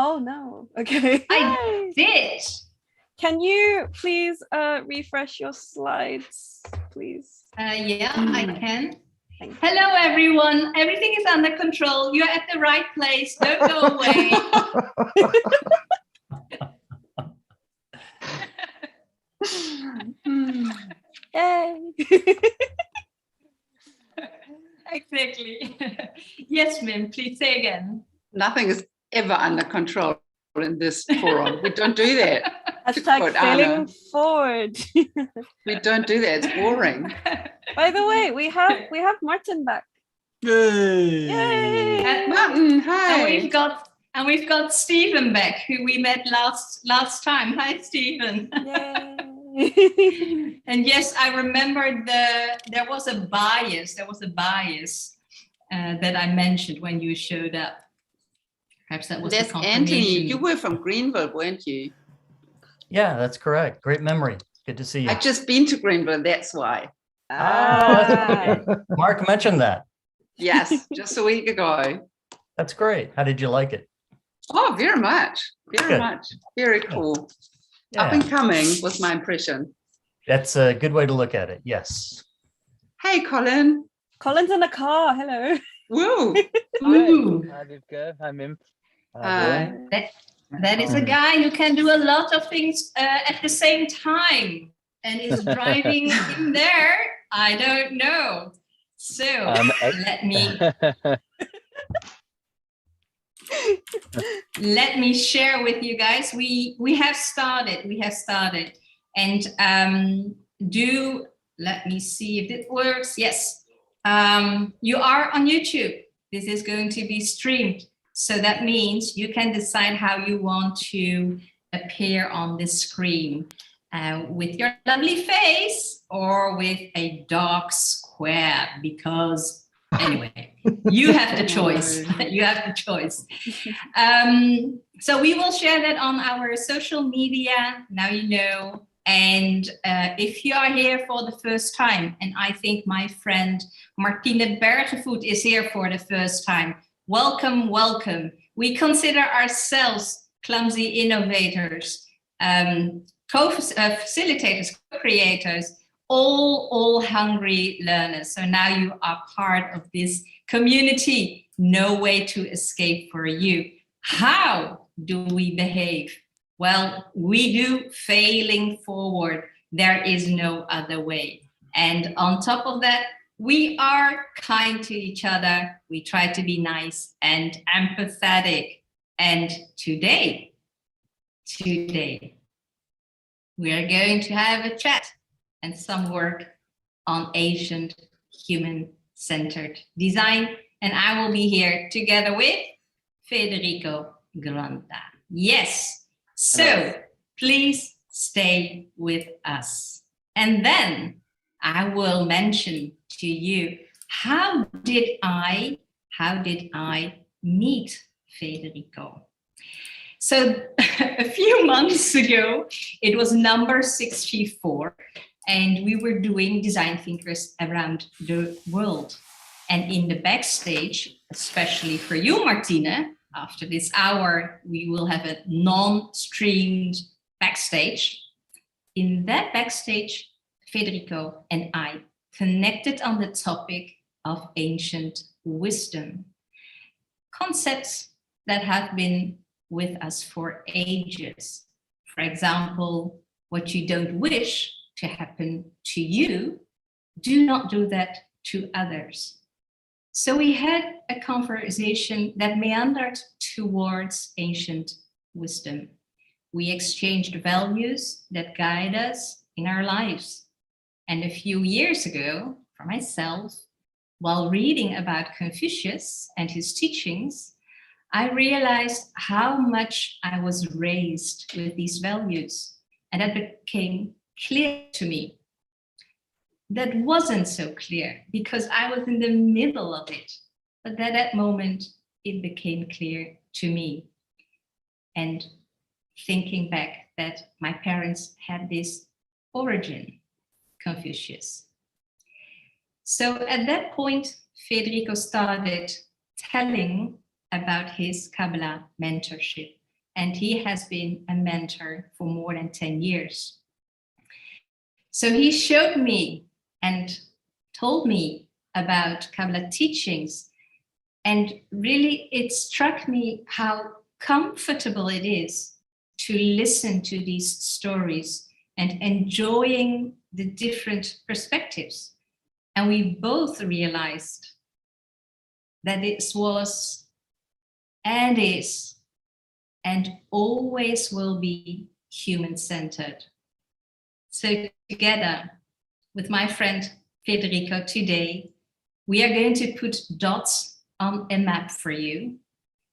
Oh no. Okay. I did. Can you please refresh your slides, please? Yeah, I can. Hello, everyone. Everything is under control. You're at the right place. Don't go away. Yay. Exactly. Yes, Mim, please say again. Nothing is ever under control in this forum. We don't do that. Hashtag failing forward. We don't do that. It's boring. By the way, we have Martin back. Yay! Yay! Martin, hi. And we've got Stephen back, who we met last time. Hi, Stephen. Yay. And yes, I remember there was a bias that I mentioned when you showed up. Perhaps that was That's the Anthony. You were from Greenville, weren't you? Yeah, that's correct. Great memory. Good to see you. I've just been to Greenville, that's why. Mark mentioned that. Yes, just a week ago. That's great. How did you like it? Oh, very much. Very Good. much. Very cool. Yeah. Up and coming was my impression. That's a good way to look at it. Yes. Hey, Colin. Colin's in the car. Hello. Woo. Ooh. Hi, Vivka. Hi, Mim. That is a guy who can do a lot of things at the same time and is driving in there. I don't know. So let me share with you guys. We have started. And let me see if it works. Yes. You are on YouTube. This is going to be streamed. So that means you can decide how you want to appear on the screen, with your lovely face or with a dark square, because anyway, you have the choice. You have the choice. So we will share that on our social media. Now you know. And if you are here for the first time, and I think my friend Martine Bergevoet is here for the first time, welcome, welcome. We consider ourselves clumsy innovators, facilitators, co-creators, all hungry learners. So now you are part of this community. No way to escape for you. How do we behave? Well, we do failing forward. There is no other way. And on top of that, we are kind to each other. We try to be nice and empathetic. And today, we are going to have a chat and some work on ancient human-centered design. And I will be here together with Federico Granda. Yes. So please stay with us. And then I will mention to you, how did I meet Federico? So a few months ago, it was number 64, and we were doing design thinkers around the world. And in the backstage, especially for you, Martine, after this hour, we will have a non-streamed backstage. In that backstage, Federico and I connected on the topic of ancient wisdom. Concepts that have been with us for ages. For example, what you don't wish to happen to you, do not do that to others. So we had a conversation that meandered towards ancient wisdom. We exchanged values that guide us in our lives. And a few years ago, for myself, while reading about Confucius and his teachings, I realized how much I was raised with these values. And that became clear to me. That wasn't so clear because I was in the middle of it. But at that moment, it became clear to me. And thinking back that my parents had this origin, Confucius. So at that point, Federico started telling about his Kabbalah mentorship. and he has been a mentor for more than 10 years. So he showed me and told me about Kabbalah teachings, and really it struck me how comfortable it is to listen to these stories and enjoying the different perspectives. And we both realized that this was and is and always will be human-centered. So together with my friend Federico today, we are going to put dots on a map for you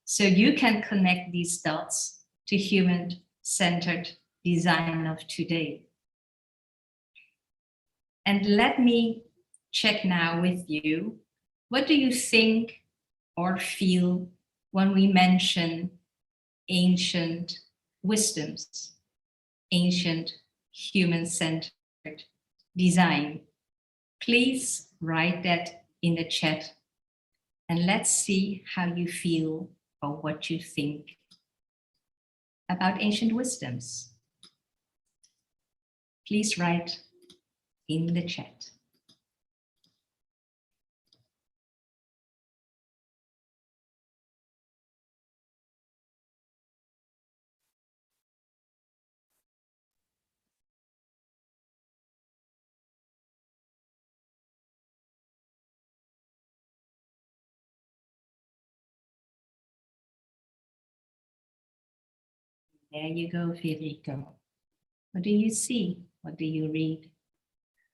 so you can connect these dots to human-centered design of today. And let me check now with you. What do you think or feel when we mention ancient wisdoms, ancient human-centered design? Please write that in the chat and let's see how you feel or what you think about ancient wisdoms. Please write in the chat. There you go, Federico. What do you see? What do you read?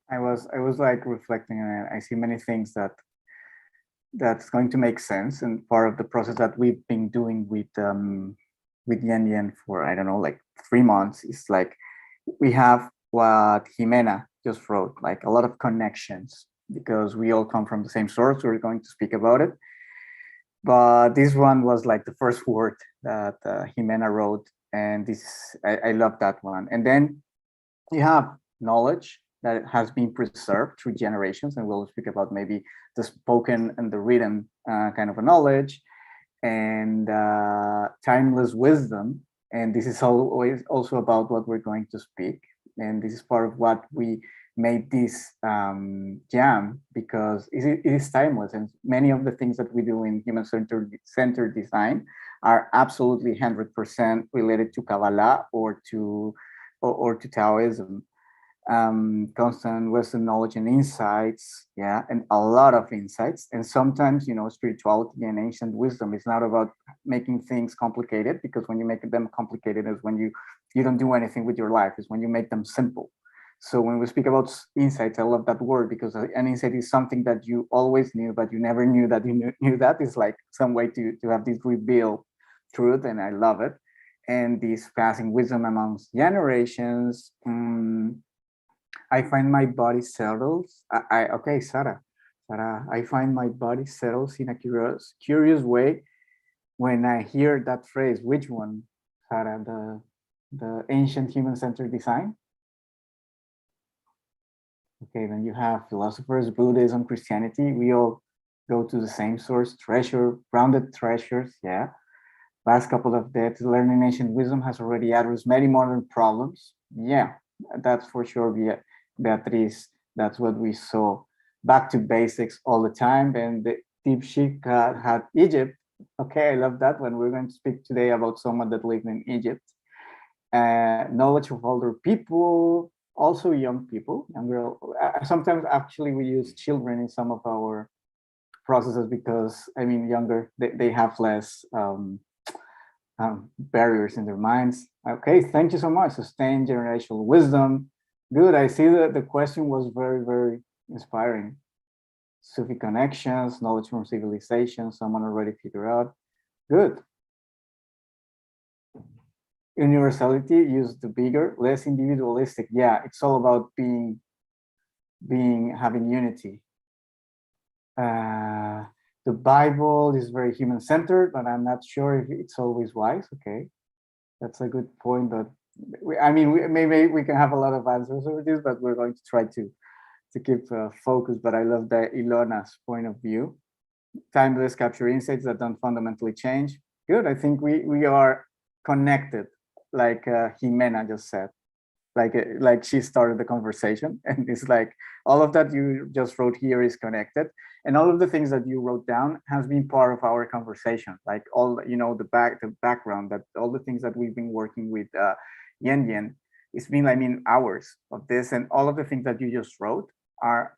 I was like reflecting, and I see many things that's going to make sense, and part of the process that we've been doing with Yuen for, I don't know, like 3 months is like we have what Jimena just wrote, like a lot of connections, because we all come from the same source. We're going to speak about it, but this one was like the first word that Jimena wrote, and I love that one. And then you have knowledge that has been preserved through generations, and we'll speak about maybe the spoken and the written kind of a knowledge, and timeless wisdom. And this is always also about what we're going to speak. And this is part of what we made this jam, because it is timeless. And many of the things that we do in human-centered design are absolutely 100% related to Kabbalah or to Taoism. Constant Western knowledge and insights, yeah, and a lot of insights. And sometimes, you know, spirituality and ancient wisdom is not about making things complicated, because when you make them complicated is when you don't do anything with your life, is when you make them simple. So when we speak about insights, I love that word, because an insight is something that you always knew, but you never knew that you knew that. Is like some way to have this revealed truth, and I love it. And this passing wisdom amongst generations. I find my body settles. Okay, Sarah, I find my body settles in a curious way when I hear that phrase. Which one, Sarah? The ancient human-centered design? Okay, then you have philosophers, Buddhism, Christianity. We all go to the same source, grounded treasures, yeah. Last couple of days, learning ancient wisdom has already addressed many modern problems. Yeah, that's for sure, Beatriz. That's what we saw. Back to basics all the time. And the deep shift had Egypt. Okay, I love that one. We're going to speak today about someone that lived in Egypt. Knowledge of older people, also young people, younger. Sometimes actually we use children in some of our processes, because I mean, younger, they have less barriers in their minds. Okay, thank you so much. Sustained generational wisdom. Good. I see that the question was very, very inspiring. Sufi connections, knowledge from civilization, someone already figured out. Good. Universality, use the bigger, less individualistic. Yeah, it's all about having unity. The Bible is very human-centered, but I'm not sure if it's always wise. Okay, that's a good point. But maybe we can have a lot of answers over this, but we're going to try to keep focus. But I love the Ilona's point of view. Timeless, capture insights that don't fundamentally change. Good. I think we are connected, like Jimena just said, like she started the conversation, and it's like all of that you just wrote here is connected, and all of the things that you wrote down has been part of our conversation, like all, you know, the background, that all the things that we've been working with Yen. It's been, I mean, hours of this, and all of the things that you just wrote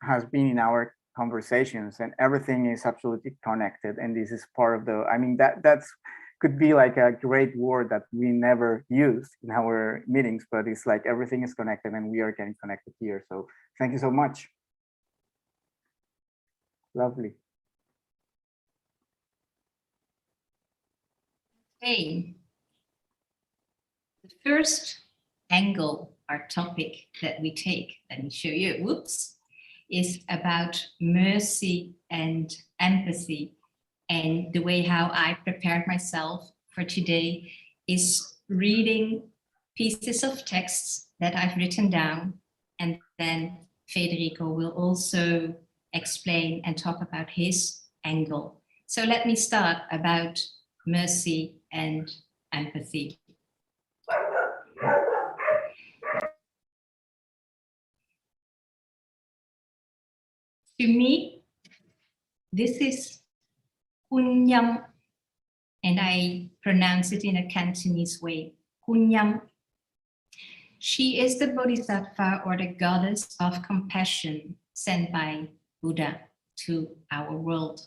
has been in our conversations, and everything is absolutely connected. And this is part of the, I mean, that's could be like a great word that we never use in our meetings, but it's like everything is connected, and we are getting connected here. So thank you so much. Lovely. Okay. The first angle or topic that we take, let me show you, whoops, is about mercy and empathy. And the way how I prepared myself for today is reading pieces of texts that I've written down, and then Federico will also explain and talk about his angle. So let me start about mercy and empathy. To me, this is Kunyam, and I pronounce it in a Cantonese way, Kunyam. She is the Bodhisattva, or the goddess of compassion, sent by Buddha to our world.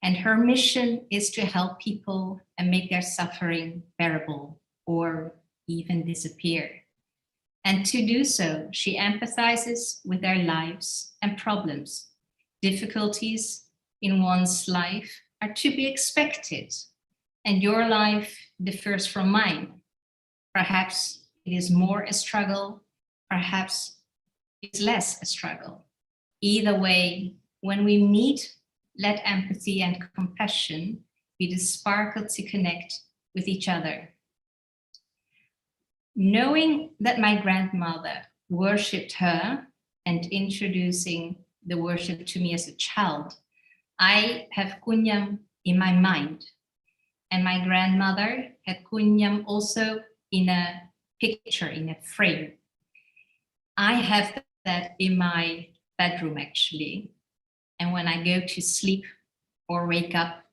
And her mission is to help people and make their suffering bearable or even disappear. And to do so, she empathizes with their lives and problems. Difficulties in one's life are to be expected, and your life differs from mine. Perhaps it is more a struggle, perhaps it's less a struggle. Either way, when we meet, let empathy and compassion be the sparkle to connect with each other. Knowing that my grandmother worshipped her and introducing the worship to me as a child, I have Kunyam in my mind. And my grandmother had Kunyam also in a picture, in a frame. I have that in my bedroom, actually. And when I go to sleep or wake up,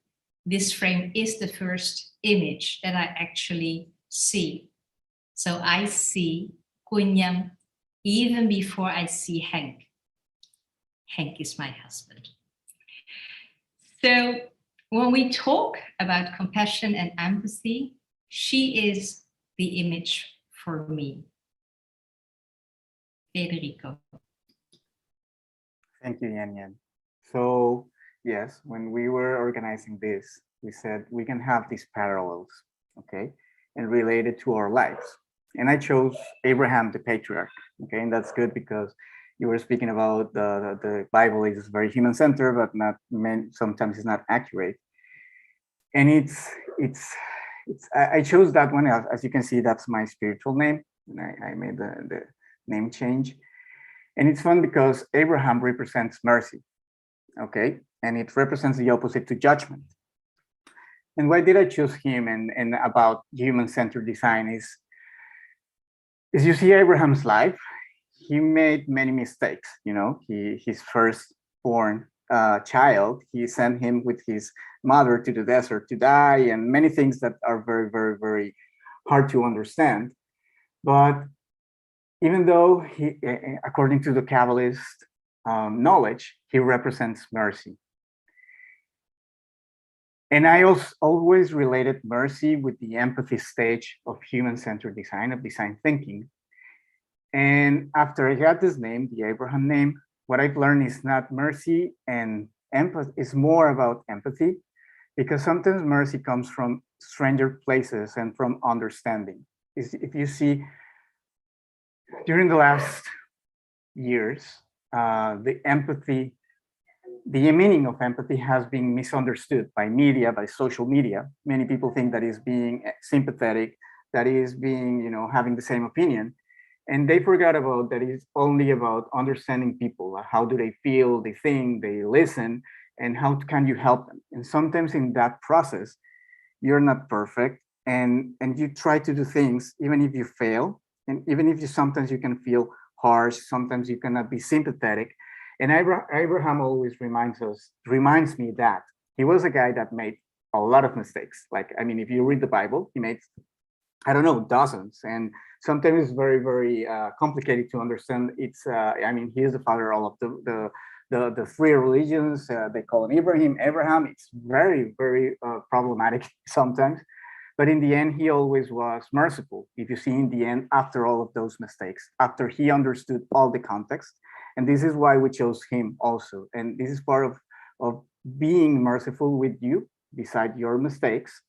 this frame is the first image that I actually see. So I see Kunyam even before I see Henk. Henk is my husband. So when we talk about compassion and empathy, she is the image for me. Federico. Thank you, Yan. So yes, when we were organizing this, we said we can have these parallels, okay, and relate it to our lives. And I chose Abraham the patriarch, okay, and that's good because you were speaking about the Bible is very human-centered, but not sometimes it's not accurate. And I chose that one. As you can see, that's my spiritual name, and I made the name change. And it's fun because Abraham represents mercy, okay, and it represents the opposite to judgment. And why did I choose him? And about human-centered design is you see Abraham's life. He made many mistakes. You know, his firstborn child, he sent him with his mother to the desert to die, and many things that are very, very, very hard to understand. But even though he, according to the Kabbalist knowledge, he represents mercy. And I always related mercy with the empathy stage of human-centered design, of design thinking. And after I got this name, the Abraham name, what I've learned is not mercy and empathy, it's more about empathy, because sometimes mercy comes from stranger places and from understanding. If you see, during the last years, the meaning of empathy has been misunderstood by media, by social media. Many people think that is being sympathetic, that is being, you know, having the same opinion. And they forgot about that it's only about understanding people. How do they feel, they think, they listen, and how can you help them? And sometimes in that process, you're not perfect. and you try to do things even if you fail, and even if you sometimes you can feel harsh, sometimes you cannot be sympathetic. And Abraham always reminds me that he was a guy that made a lot of mistakes. Like, I mean, if you read the Bible, he made, I don't know, dozens, and sometimes it's very, very complicated to understand. It's, I mean, he is the father of all of the three religions. They call him Abraham. It's very, very problematic sometimes. But in the end, he always was merciful. If you see in the end, after all of those mistakes, after he understood all the context, and this is why we chose him also. And this is part of being merciful with you beside your mistakes.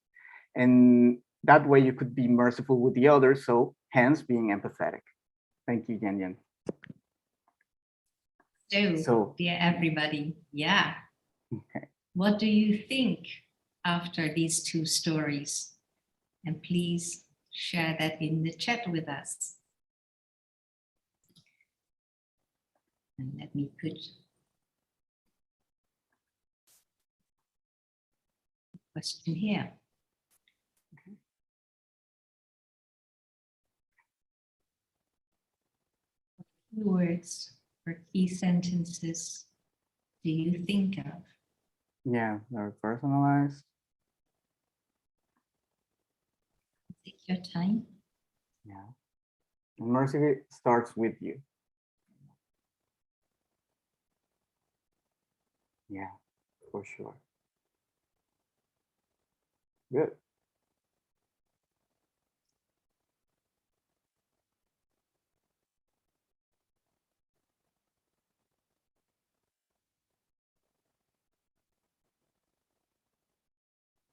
And that way you could be merciful with the others. So hence being empathetic. Thank you, Yen. So, dear everybody, yeah. Okay. What do you think after these two stories? And please share that in the chat with us. And let me put a question here. Okay. What key words or key sentences do you think of? Yeah, they're personalized. Take your time. Yeah. And mercy starts with you. Yeah, for sure. Good.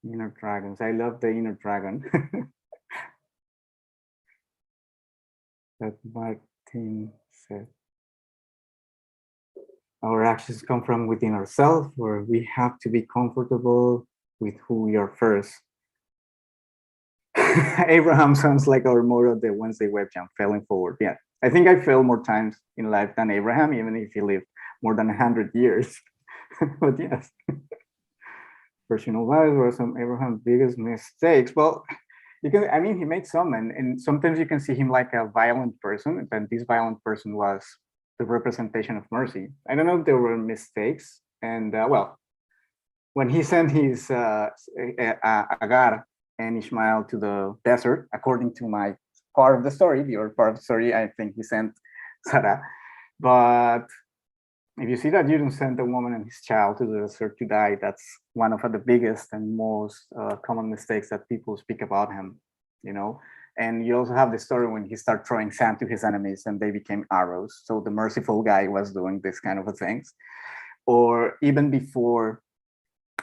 Inner dragons. I love the inner dragon. That Martin said. Our actions come from within ourselves, where we have to be comfortable with who we are first. Abraham sounds like our motto, the Wednesday web jam, failing forward. Yeah, I think I failed more times in life than Abraham, even if he lived more than 100 years. But yes, personal values were some Abraham's biggest mistakes. Well, you can, I mean, he made some, and sometimes you can see him like a violent person, and this violent person was the representation of mercy. I don't know if there were mistakes, and well, when he sent his Agar and Ishmael to the desert, according to my part of the story, the other part of the story, I think he sent Sarah. But if you see that you don't send a woman and his child to the desert to die, that's one of the biggest and most common mistakes that people speak about him, you know. And you also have the story when he started throwing sand to his enemies and they became arrows. So the merciful guy was doing this kind of things. Or even before,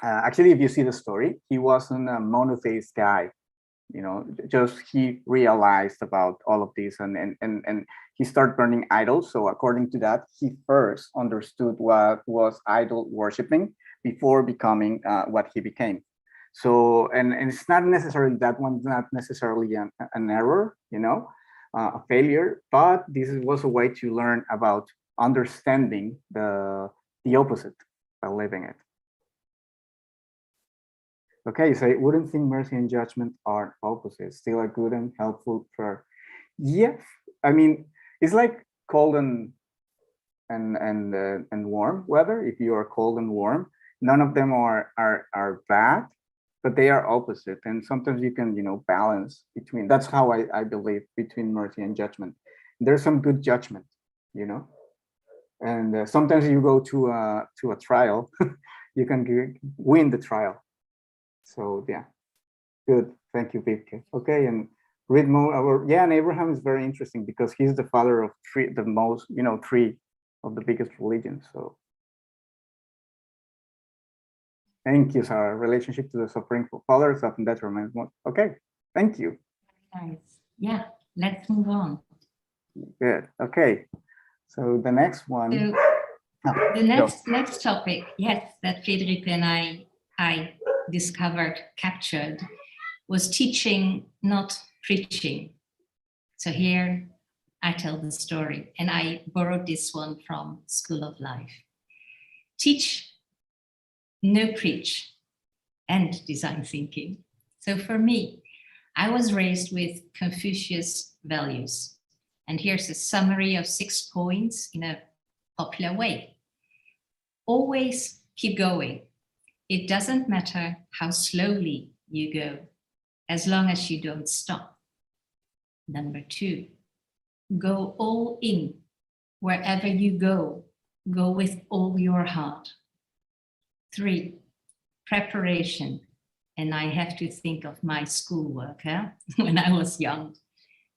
actually, if you see the story, he wasn't a monotheist guy, you know, just he realized about all of this and he started burning idols. So according to that, he first understood what was idol worshiping before becoming what he became. So, and it's not necessarily, that one's not necessarily an error, you know, a failure, but this was a way to learn about understanding the opposite by living it. Okay, so I wouldn't think mercy and judgment are opposites, still a good and helpful prayer. Yeah, I mean, it's like cold and warm weather. If you are cold and warm, none of them are bad, but they are opposite. And sometimes you can, you know, balance between. That's how I believe, between mercy and judgment. There's some good judgment, you know, and sometimes you go to a trial, you can win the trial. So yeah, good. Thank you, Vivke. Okay, and read more. Yeah, and Abraham is very interesting because he's the father of three of the biggest religions. So thank you, Sarah. Relationship to the Supreme Father is often determined. Okay, thank you. Nice. Yeah, let's move on. Good. Okay, so the next one. So the next topic, yes, that Federico and I discovered, captured, was teaching, not preaching. So here I tell the story, and I borrowed this one from School of Life. Teach, no preach, and design thinking. So for me, I was raised with Confucius values. And here's a summary of 6 points in a popular way. Always keep going. It doesn't matter how slowly you go, as long as you don't stop. Number 2, go all in. Wherever you go with all your heart. 3, preparation. And I have to think of my schoolwork when I was young.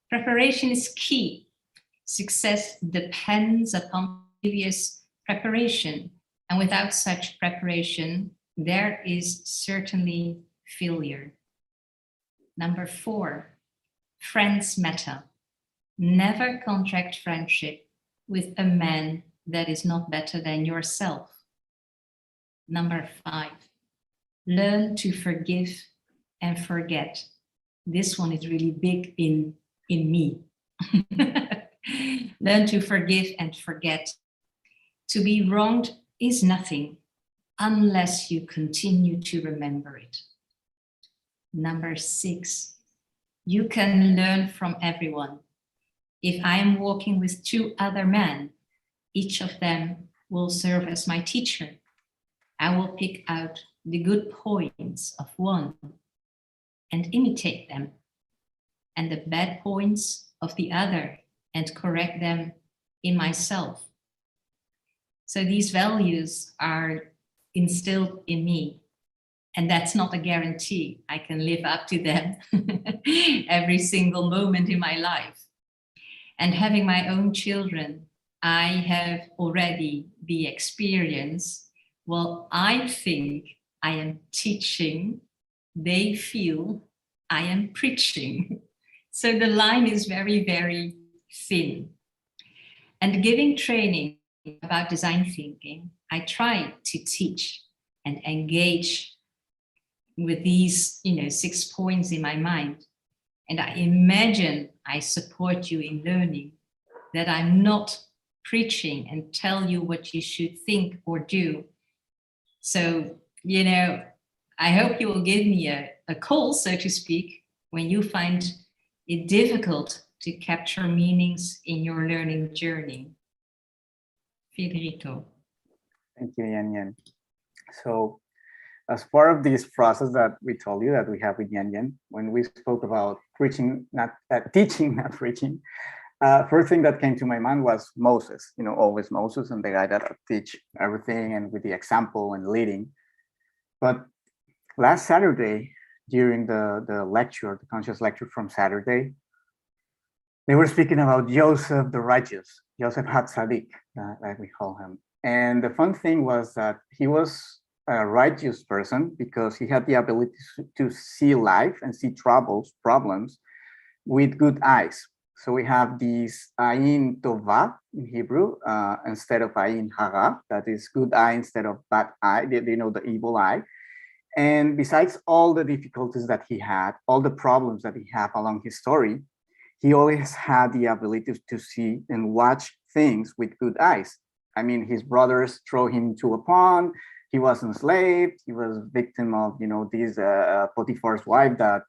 Preparation is key. Success depends upon previous preparation. And without such preparation, there is certainly failure. Number 4, friends matter. Never contract friendship with a man that is not better than yourself. Number 5, learn to forgive and forget. This one is really big in me. Learn to forgive and forget. To be wronged is nothing unless you continue to remember it. Number 6, you can learn from everyone. If I am walking with 2 other men, each of them will serve as my teacher. I will pick out the good points of one and imitate them, and the bad points of the other and correct them in myself. So these values are instilled in me, and that's not a guarantee I can live up to them every single moment in my life. And having my own children, I have already the experience. Well, I think I am teaching, they feel I am preaching. So the line is very, very thin. And giving training about design thinking, I try to teach and engage with these 6 points in my mind. And I imagine I support you in learning, that I'm not preaching and tell you what you should think or do. So, I hope you will give me a call, so to speak, when you find it difficult to capture meanings in your learning journey. Federico. Thank you, Yan. So, as part of this process that we told you that we have with Yan, when we spoke about preaching, not teaching, not preaching, first thing that came to my mind was Moses. Always Moses and the guy that teach everything and with the example and leading. But last Saturday, during the lecture, the conscious lecture from Saturday, they were speaking about Joseph the righteous, Joseph Hatzadik, like we call him. And the fun thing was that he was a righteous person because he had the ability to see life and see problems with good eyes. So we have this ayin tova in Hebrew instead of ayin hara, that is good eye instead of bad eye, the evil eye. And besides all the difficulties that he had, all the problems that he had along his story, he always had the ability to see and watch things with good eyes. I mean, his brothers throw him to a pond. He was enslaved. He was victim of, this Potiphar's wife that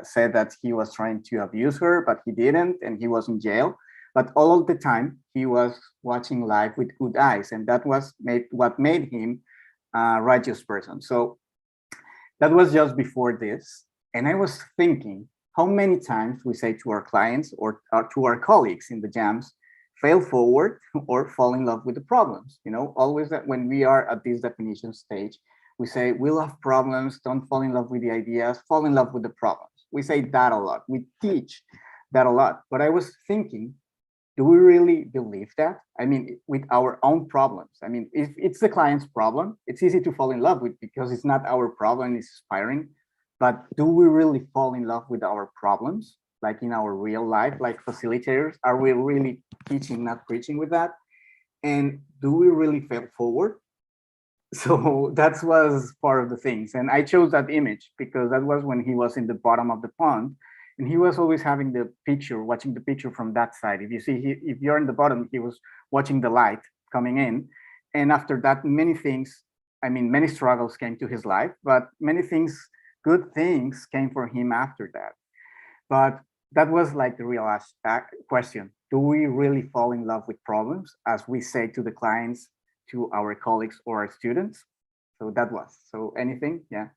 said that he was trying to abuse her, but he didn't, and he was in jail. But all of the time, he was watching life with good eyes, and that was what made him a righteous person. So that was just before this, and I was thinking how many times we say to our clients or to our colleagues in the jams, fail forward or fall in love with the problems. Always that when we are at this definition stage, we say, we love problems, don't fall in love with the ideas, fall in love with the problems. We say that a lot. We teach that a lot. But I was thinking, do we really believe that? I mean, with our own problems. I mean, if it's the client's problem, it's easy to fall in love with because it's not our problem, it's inspiring. But do we really fall in love with our problems? Like in our real life, like facilitators, are we really teaching, not preaching with that? And do we really fail forward? So that was part of the things. And I chose that image because that was when he was in the bottom of the pond and he was always having the picture, watching the picture from that side. If you see, if you're in the bottom, he was watching the light coming in. And after that, many things, many struggles came to his life, but many things, good things came for him after that. But that was like the real question. Do we really fall in love with problems, as we say to the clients, to our colleagues or our students? So that was, so anything, yeah.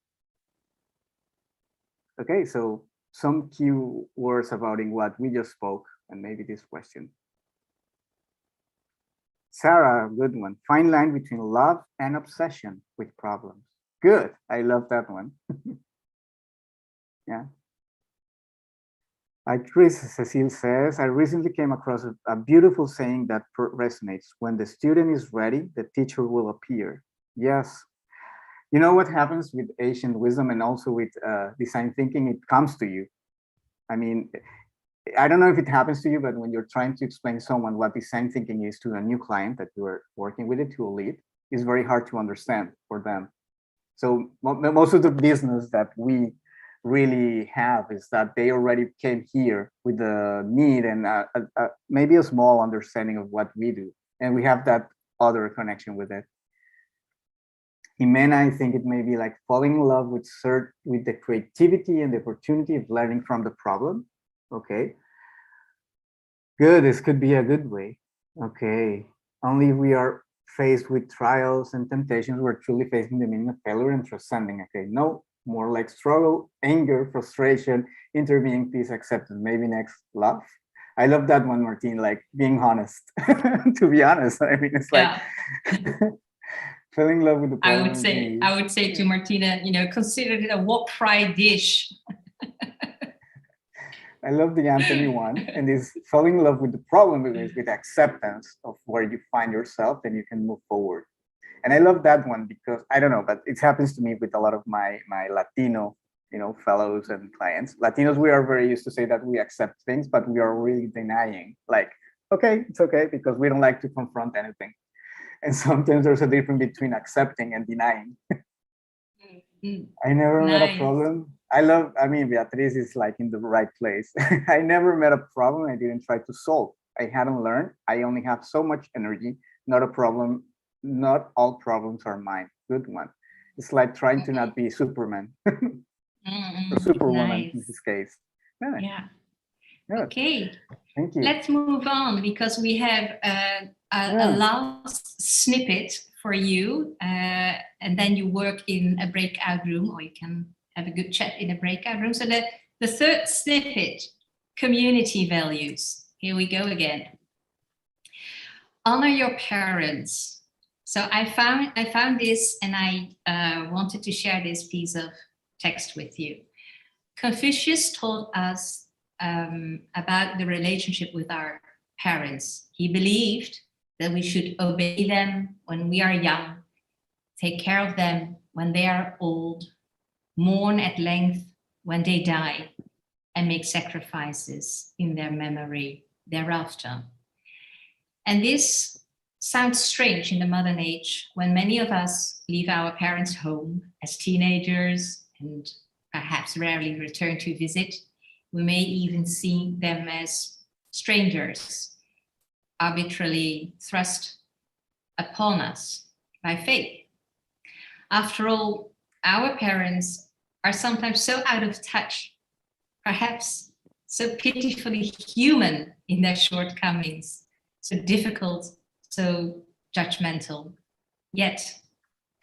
Okay, so some key words about in what we just spoke, and maybe this question. Sarah, good one. Fine line between love and obsession with problems. Good, I love that one. Yeah. Chris Cecile says, I recently came across a beautiful saying that resonates. When the student is ready, the teacher will appear. Yes. You know what happens with ancient wisdom and also with design thinking? It comes to you. I mean, I don't know if it happens to you, but when you're trying to explain to someone what design thinking is to a new client that you are working with, it to a lead, it's very hard to understand for them. So most of the business that we really have is that they already came here with the need and maybe a small understanding of what we do, and we have that other connection with it. Jimena, I think it may be like falling in love with the creativity and the opportunity of learning from the problem. Okay, good. This could be a good way. Okay, only we are faced with trials and temptations, we're truly facing the meaning of failure and transcending. Okay, no, more like struggle, anger, frustration, intervening, peace, acceptance. Maybe next, love. I love that one, Martin, like being honest. To be honest, I mean, it's like falling in love with the problem. I would say to Martina, consider it a wok fried dish. I love the Anthony one, and this falling in love with the problem is with acceptance of where you find yourself, and you can move forward. And I love that one because I don't know, but it happens to me with a lot of my Latino, fellows and clients. Latinos, we are very used to say that we accept things, but we are really denying. Like, okay, it's okay, because we don't like to confront anything. And sometimes there's a difference between accepting and denying. I never met a problem. I mean, Beatriz is like in the right place. I never met a problem I didn't try to solve. I hadn't learned. I only have so much energy. Not a problem. Not all problems are mine. Good one. It's like trying to not be Superman or Superwoman in this case. Yeah. Okay. Thank you. Let's move on because we have a last snippet for you, and then you work in a breakout room, or you can have a good chat in a breakout room. So the third snippet, community values. Here we go again. Honor your parents. So I found this, and I wanted to share this piece of text with you. Confucius taught us about the relationship with our parents. He believed that we should obey them when we are young, take care of them when they are old, mourn at length when they die, and make sacrifices in their memory thereafter. And this sounds strange in the modern age when many of us leave our parents' home as teenagers and perhaps rarely return to visit. We may even see them as strangers, arbitrarily thrust upon us by fate. After all, our parents are sometimes so out of touch, perhaps so pitifully human in their shortcomings, so difficult, so judgmental. Yet,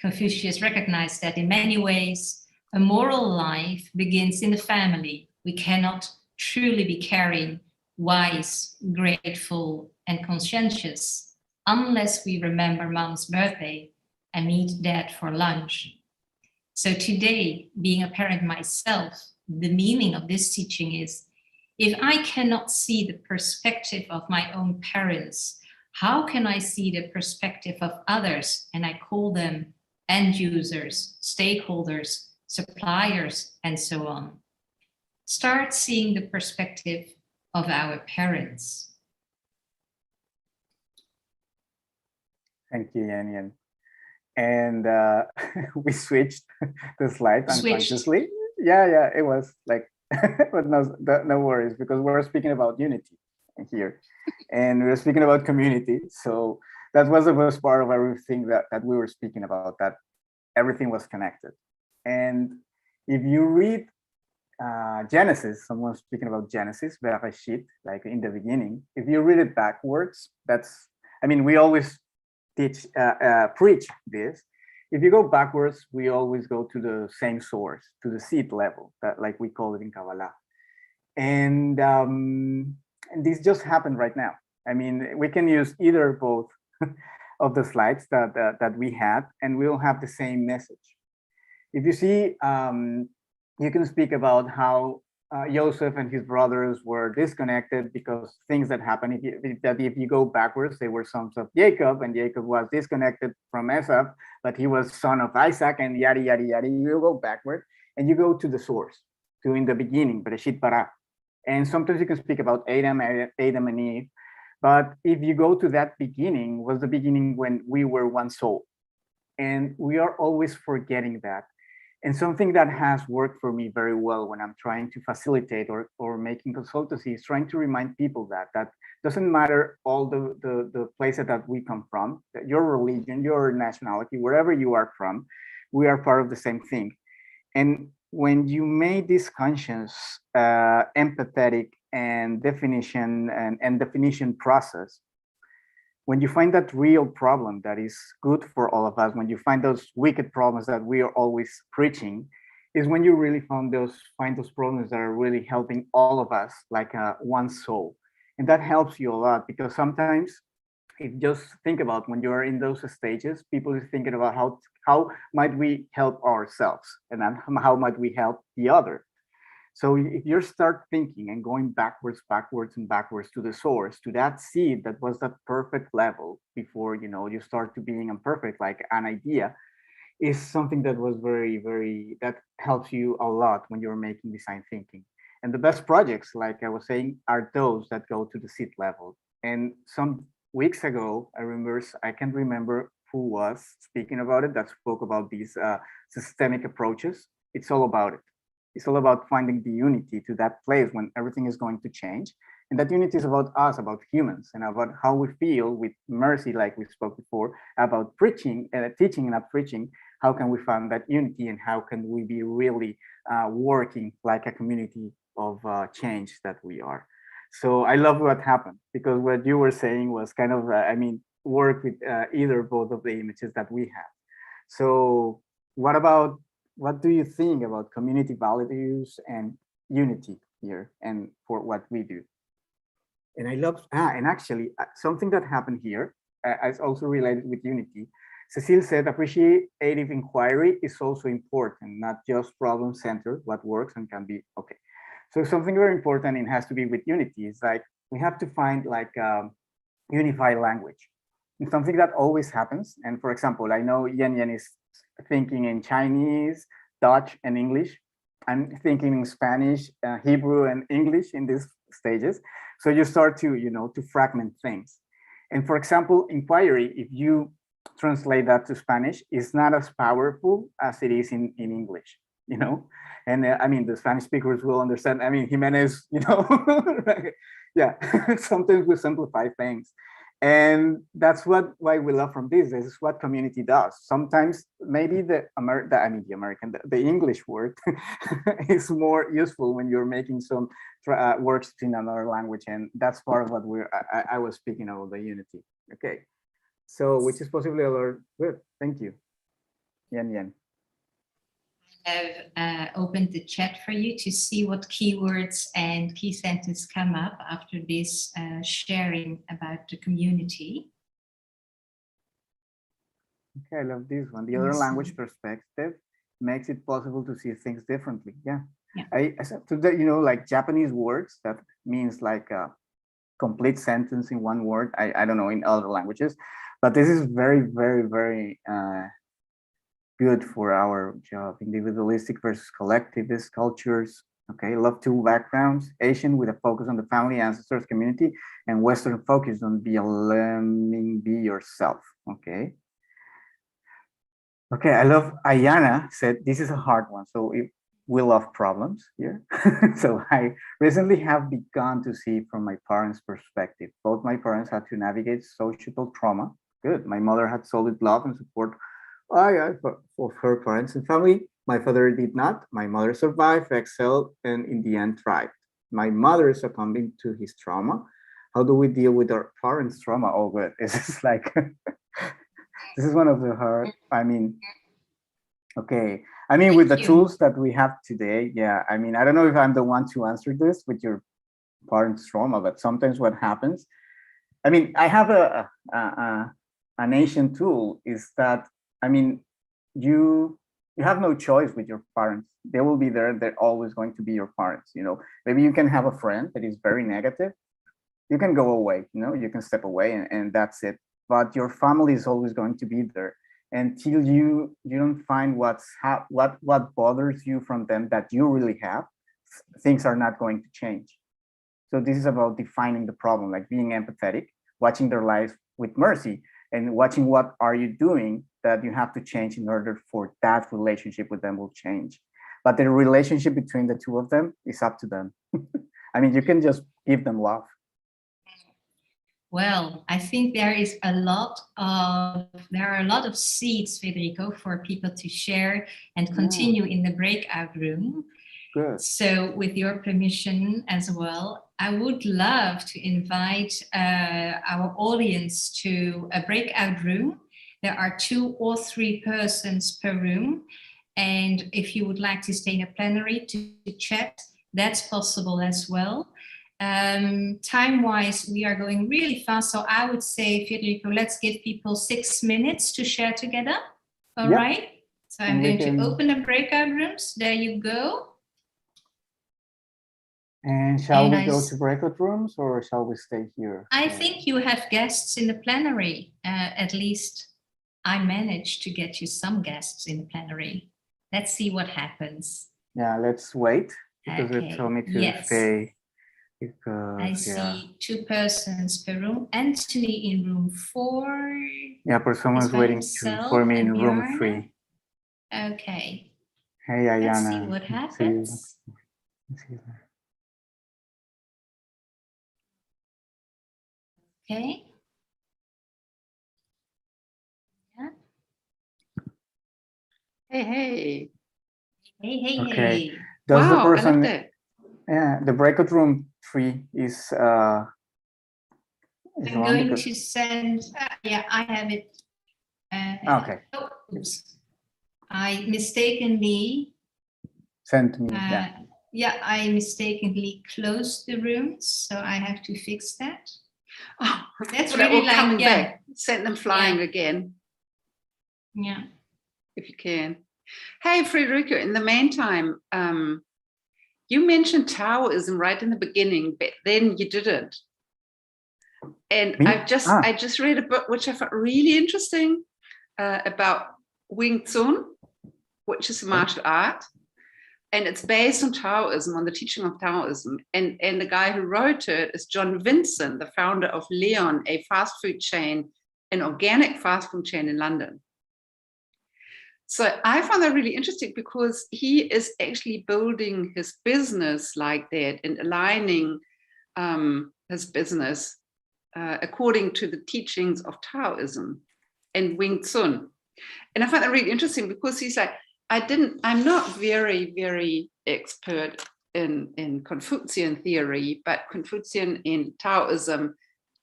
Confucius recognized that in many ways, a moral life begins in the family. We cannot truly be caring, wise, grateful, and conscientious unless we remember mom's birthday and meet dad for lunch. So today, being a parent myself, the meaning of this teaching is, if I cannot see the perspective of my own parents, how can I see the perspective of others? And I call them end users, stakeholders, suppliers, and so on. Start seeing the perspective of our parents. Thank you, Yan. And we switched the slide unconsciously. Yeah, it was like, but no worries, because we're speaking about unity here. And we're speaking about community. So that was the most part of everything that we were speaking about, that everything was connected. And if you read Genesis, someone's speaking about Genesis, Bereshit, like in the beginning. If you read it backwards, that's, I mean, we always preach this. If you go backwards, we always go to the same source, to the seed level, that like we call it in Kabbalah. And this just happened right now. I mean, we can use either both of the slides that we had, and we'll have the same message. If you see, you can speak about how Joseph and his brothers were disconnected because things that happened. If you go backwards, they were sons of Jacob, and Jacob was disconnected from Esau, but he was son of Isaac, and yada yada yada. You go backward, and you go to the source, to in the beginning, Bereshit bara. And sometimes you can speak about Adam and Eve, but if you go to that beginning, was the beginning when we were one soul, and we are always forgetting that. And something that has worked for me very well when I'm trying to facilitate or making consultancy is trying to remind people that doesn't matter all the places that we come from, that your religion, your nationality, wherever you are from, we are part of the same thing. And when you made this conscious, empathetic and definition process, when you find that real problem that is good for all of us, when you find those wicked problems that we are always preaching, is when you really find those problems that are really helping all of us, like one soul. And that helps you a lot, because sometimes, if just think about when you're in those stages, people are thinking about how might we help ourselves, and then how might we help the other. So if you start thinking and going backwards to the source, to that seed that was that perfect level before, you start to being imperfect, like an idea, is something that was that helps you a lot when you're making design thinking. And the best projects, like I was saying, are those that go to the seed level. And some weeks ago, I can't remember who was speaking about it, that spoke about these systemic approaches. It's all about it. It's all about finding the unity to that place when everything is going to change. And that unity is about us, about humans, and about how we feel with mercy, like we spoke before, about preaching and teaching and not preaching. How can we find that unity, and how can we be really working like a community of change that we are? So I love what happened, because what you were saying was kind of, work with either both of the images that we have. So what do you think about community values and unity here, and for what we do? And I love, and actually something that happened here is also related with unity. Cecile said appreciative inquiry is also important, not just problem-centered, what works and can be okay. So something very important, and has to be with unity, is like we have to find like unified language. And something that always happens, and for example, I know Yen is thinking in Chinese, Dutch, and English. I'm thinking in Spanish, Hebrew, and English in these stages. So you start to, to fragment things. And for example, inquiry, if you translate that to Spanish, is not as powerful as it is in English, And the Spanish speakers will understand. Jimenez, yeah, sometimes we simplify things. And that's why we love from this. This is what community does. Sometimes maybe the English word is more useful when you're making some words in another language, and that's part of what I was speaking about, the unity. Okay, so which is possibly a lot good. Thank you, Yen. I've opened the chat for you to see what keywords and key sentences come up after this sharing about the community. Okay, I love this one. The other language perspective makes it possible to see things differently. Yeah. I said to that, like Japanese words that means like a complete sentence in one word. I don't know in other languages, but this is very, very, very good for our job. Individualistic versus collectivist cultures. Okay, love two backgrounds: Asian with a focus on the family, ancestors, community, and Western focus on be yourself. Okay. Okay, I love Ayana said this is a hard one. So we love problems here. So I recently have begun to see from my parents' perspective. Both my parents had to navigate social trauma. Good. My mother had solid love and support of her parents and family, My father did not. My mother survived, excelled, and in the end thrived. My mother succumbing to his trauma. How do we deal with our parents' trauma? Oh, good. This is like, this is one of the hard, I mean, okay. I mean, with the tools that we have today, yeah. I mean, I don't know if I'm the one to answer this with your parents' trauma, but sometimes what happens, I mean, I have an ancient tool is that, I mean, you have no choice with your parents. They will be there. They're always going to be your parents. You know, maybe you can have a friend that is very negative. You can go away, you know, you can step away and that's it. But your family is always going to be there until you don't find what bothers you from them that you really have. Things are not going to change. So this is about defining the problem, like being empathetic, watching their lives with mercy, and watching what are you doing that you have to change in order for that relationship with them will change. But the relationship between the two of them is up to them. I mean, you can just give them love. Well, I think there are a lot of seeds, Federico, for people to share and continue in the breakout room. Good. So with your permission as well, I would love to invite our audience to a breakout room. There are 2 or 3 persons per room. And if you would like to stay in a plenary to chat, that's possible as well. Time-wise, we are going really fast. So I would say, Federico, let's give people 6 minutes to share together. All right. So I'm going to open the breakout rooms. There you go. And shall we go to breakout rooms or shall we stay here? I think you have guests in the plenary. At least I managed to get you some guests in the plenary. Let's see what happens. Yeah, let's wait because they told me to stay. Because, I see 2 persons per room. Anthony in room 4. Yeah, but someone's waiting for me in room 3. Okay. Hey, Ayana. Let's see what happens. Okay. Yeah. Hey. Okay. Does wow, the person? I love that. Yeah, the breakout room 3 is. I'm going to send. Yeah, I have it. Okay. Oh, oops. I mistakenly sent me. Yeah, I mistakenly closed the rooms, so I have to fix that. Oh, that's really like coming back. Send them flying again. Yeah, if you can. Hey, Federico. In the meantime, you mentioned Taoism right in the beginning, but then you didn't. And I just read a book which I found really interesting about Wing Tsun, which is a martial art. And it's based on Taoism, on the teaching of Taoism. And the guy who wrote it is John Vincent, the founder of Leon, a fast food chain, an organic fast food chain in London. So I found that really interesting because he is actually building his business like that and aligning his business according to the teachings of Taoism and Wing Tsun. And I find that really interesting because he's like, I'm not very, very expert in Confucian theory, but Confucian and Taoism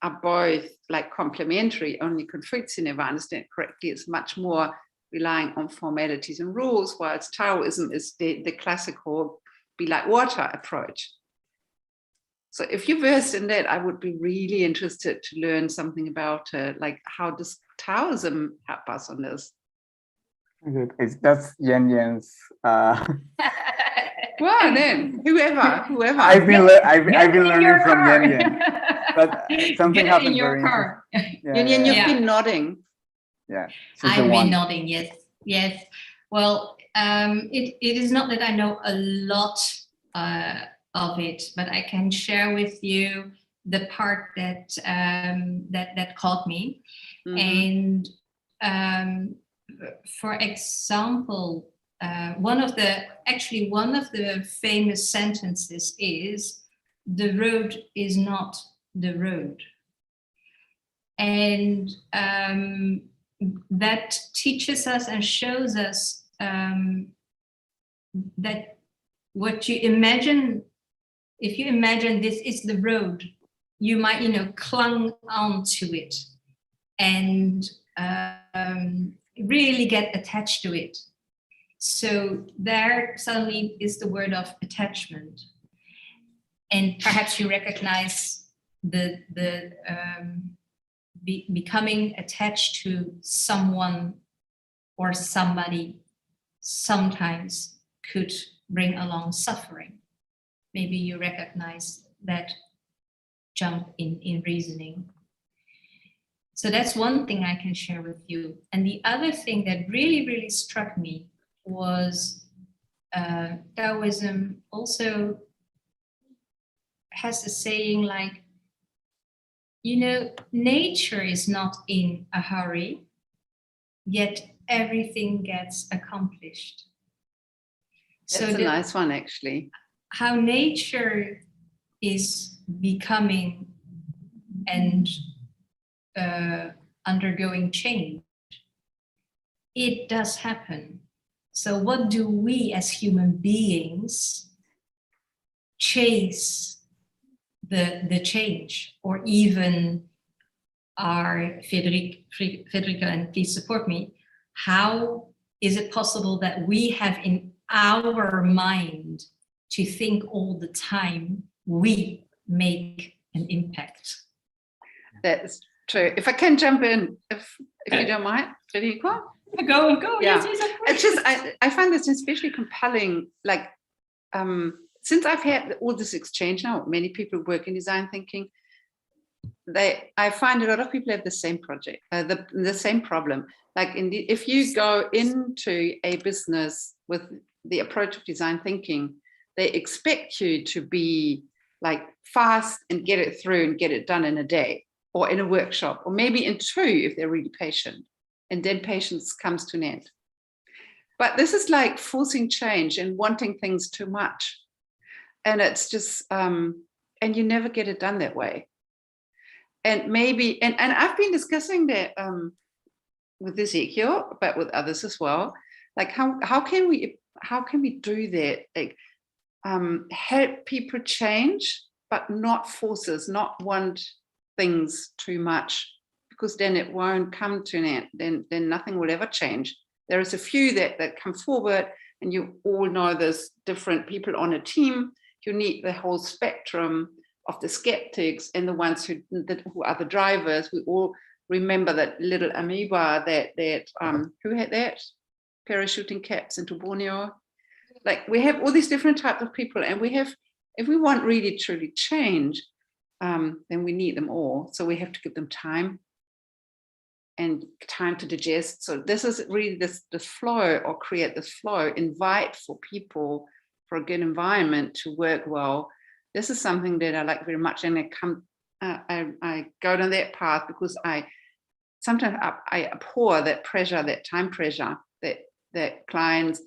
are both like complementary. Only Confucian, if I understand correctly, is much more relying on formalities and rules, whilst Taoism is the classical be like water approach. So if you're versed in that, I would be really interested to learn something about like how does Taoism help us on this? Good. That's Yen's. Well, then whoever. I've been learning from Yen, but something happened very interesting. Yen, you've been nodding. Yeah, I've been nodding. Yes. Well, it is not that I know a lot of it, but I can share with you the part that that caught me. Mm-hmm. And for example, one of the famous sentences is, "The road is not the road," and that teaches us and shows us that what you imagine, if you imagine this is the road, you might, clung on to it and really get attached to it. So there suddenly is the word of attachment. And perhaps you recognize becoming attached to someone or somebody sometimes could bring along suffering. Maybe you recognize that jump in reasoning. So that's one thing I can share with you. And the other thing that really, really struck me was Taoism also has a saying like, nature is not in a hurry, yet everything gets accomplished. That's a nice one, actually. How nature is becoming and undergoing change. It does happen. So what do we as human beings chase the change, or even our Federico, and please support me, how is it possible that we have in our mind to think all the time we make an impact? That's true. If I can jump in, if you don't mind, Federico? Go. Yeah. Yes, It's just, I find this especially compelling, like, since I've had all this exchange now, many people work in design thinking, I find a lot of people have the same project, the same problem. Like if you go into a business with the approach of design thinking, they expect you to be like fast and get it through and get it done in a day, or in a workshop, or maybe in 2 if they're really patient. And then patience comes to an end. But this is like forcing change and wanting things too much. And it's just, and you never get it done that way. And maybe, and I've been discussing that with Ezekiel, but with others as well. Like how can we do that? Like help people change, but not forces, not want things too much, because then it won't come to an end. Then nothing will ever change. There is a few that come forward, and you all know there's different people on a team. You need the whole spectrum of the skeptics and the ones who are the drivers. We all remember that little amoeba that who had that parachuting caps into Borneo. Like we have all these different types of people, and we have, if we want really truly change, then we need them all. So we have to give them time and time to digest. So this is really this flow, or create this flow, invite for people, for a good environment to work well. This is something that I like very much, and I go down that path because sometimes I abhor that pressure, that time pressure that clients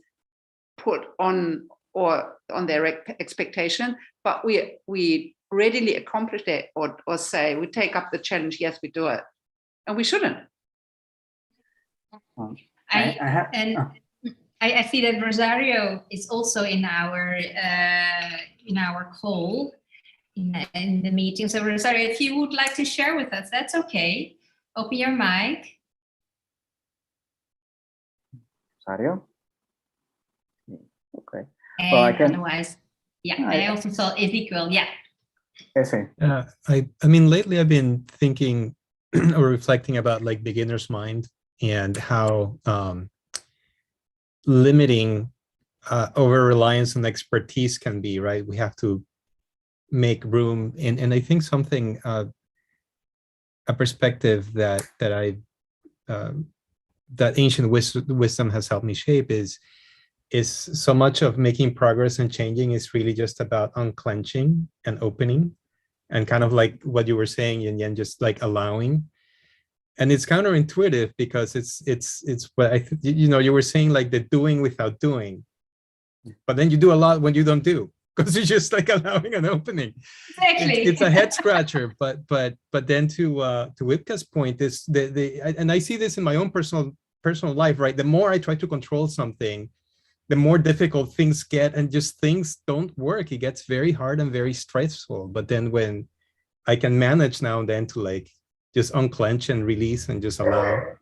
put on, or on their expectation, but we readily accomplish that, or say we take up the challenge. Yes, we do it, and we shouldn't. I see that Rosario is also in our call in the meeting. So Rosario, if you would like to share with us, that's okay. Open your mic. Rosario? Okay. And well, I can. Otherwise, yeah. I also saw Ezekiel. Yeah. I mean, lately I've been thinking or reflecting about like beginner's mind, and how limiting over reliance on expertise can be, right? We have to make room, and I think something, a perspective that ancient wisdom has helped me shape is so much of making progress and changing is really just about unclenching and opening, and kind of like what you were saying, Yuen, just like allowing. And it's counterintuitive, because it's what you were saying, like the doing without doing, but then you do a lot when you don't do, because you're just like allowing an opening. Exactly. It's a head scratcher, but then to Wipka's point, is and I see this in my own personal life, right? The more I try to control something, the more difficult things get, and just things don't work. It gets very hard and very stressful. But then when I can manage now and then to like just unclench and release and just allow,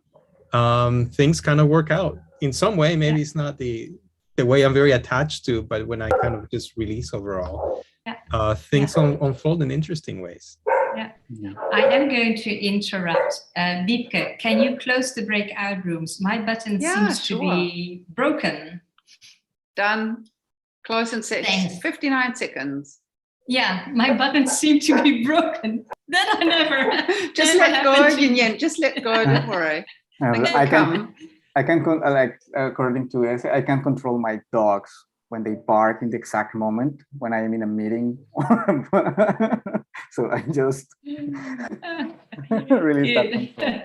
things kind of work out in some way. Maybe it's not the way I'm very attached to, but when I kind of just release overall, things unfold in interesting ways. I am going to interrupt. Wiebke, can you close the breakout rooms? My button seems to be broken. Done. Close in 59 seconds. Yeah, my buttons seem to be broken. Then I never. Just let go, Yuen. Just let go. Don't worry. I can according to this, I can control my dogs when they bark in the exact moment when I am in a meeting. So I just release that control.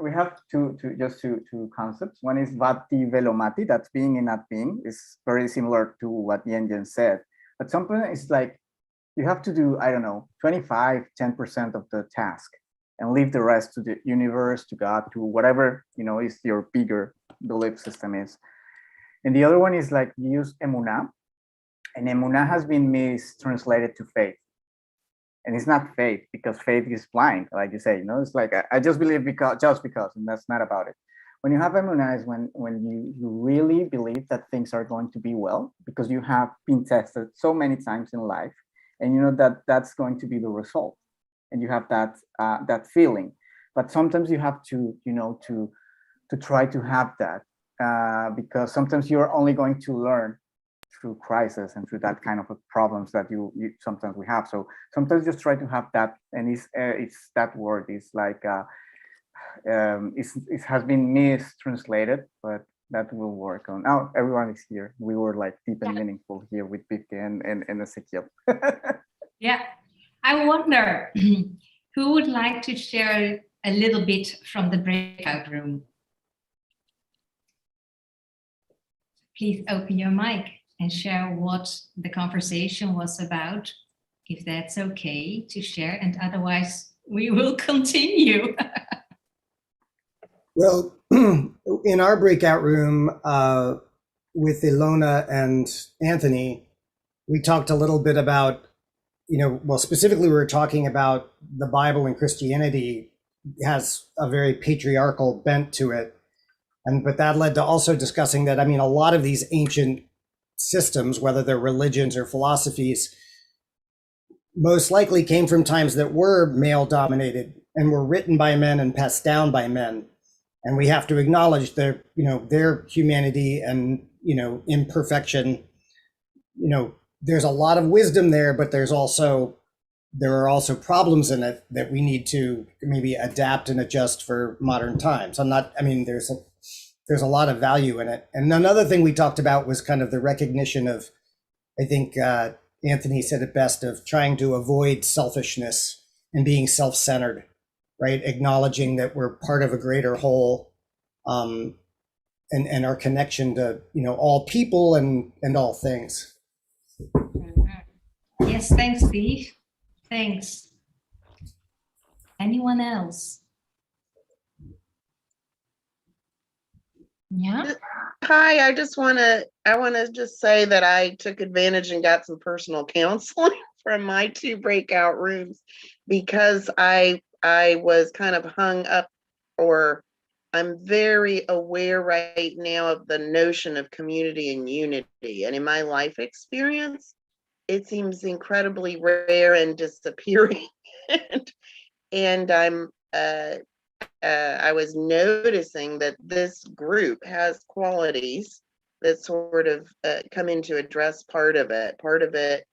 We have two concepts. One is vati velomati, that's being and not being. Is very similar to what Yen said. But something is like you have to do, I don't know, 10% of the task and leave the rest to the universe, to God, to whatever, is your bigger belief system is. And the other one is like use emunah, and emunah has been mistranslated to faith. And it's not faith, because faith is blind, like you say, it's like, I just believe just because, and that's not about it. When you have emunah is when you really believe that things are going to be well, because you have been tested so many times in life, and you know that that's going to be the result, and you have that feeling. But sometimes you have to, to try to have that, because sometimes you're only going to learn through crisis and through that kind of problems that you sometimes we have. So sometimes just try to have that, and it's that word is like it has been mistranslated, but that will work on. Now everyone is here. We were like deep and meaningful here with Wiebke and Ezekiel. Yeah, I wonder who would like to share a little bit from the breakout room. Please open your mic and share what the conversation was about, if that's okay to share, and otherwise we will continue. Well, in our breakout room with Ilona and Anthony, we talked a little bit about, specifically we were talking about the Bible and Christianity has a very patriarchal bent to it. But that led to also discussing that, a lot of these ancient systems, whether they're religions or philosophies, most likely came from times that were male dominated and were written by men and passed down by men. And we have to acknowledge their humanity and, imperfection. There's a lot of wisdom there, but there are also problems in it that we need to maybe adapt and adjust for modern times. There's a lot of value in it. And another thing we talked about was kind of the recognition of, I think Anthony said it best, of trying to avoid selfishness and being self-centered, right? Acknowledging that we're part of a greater whole, and our connection to, all people and all things. Yes, thanks, Steve. Thanks. Anyone else? Yeah. Hi, I want to just say that I took advantage and got some personal counseling from my 2 breakout rooms, because I was kind of hung up, or I'm very aware right now of the notion of community and unity. And in my life experience, it seems incredibly rare and disappearing. and I was noticing that this group has qualities that sort of come in to address part of it. Part of it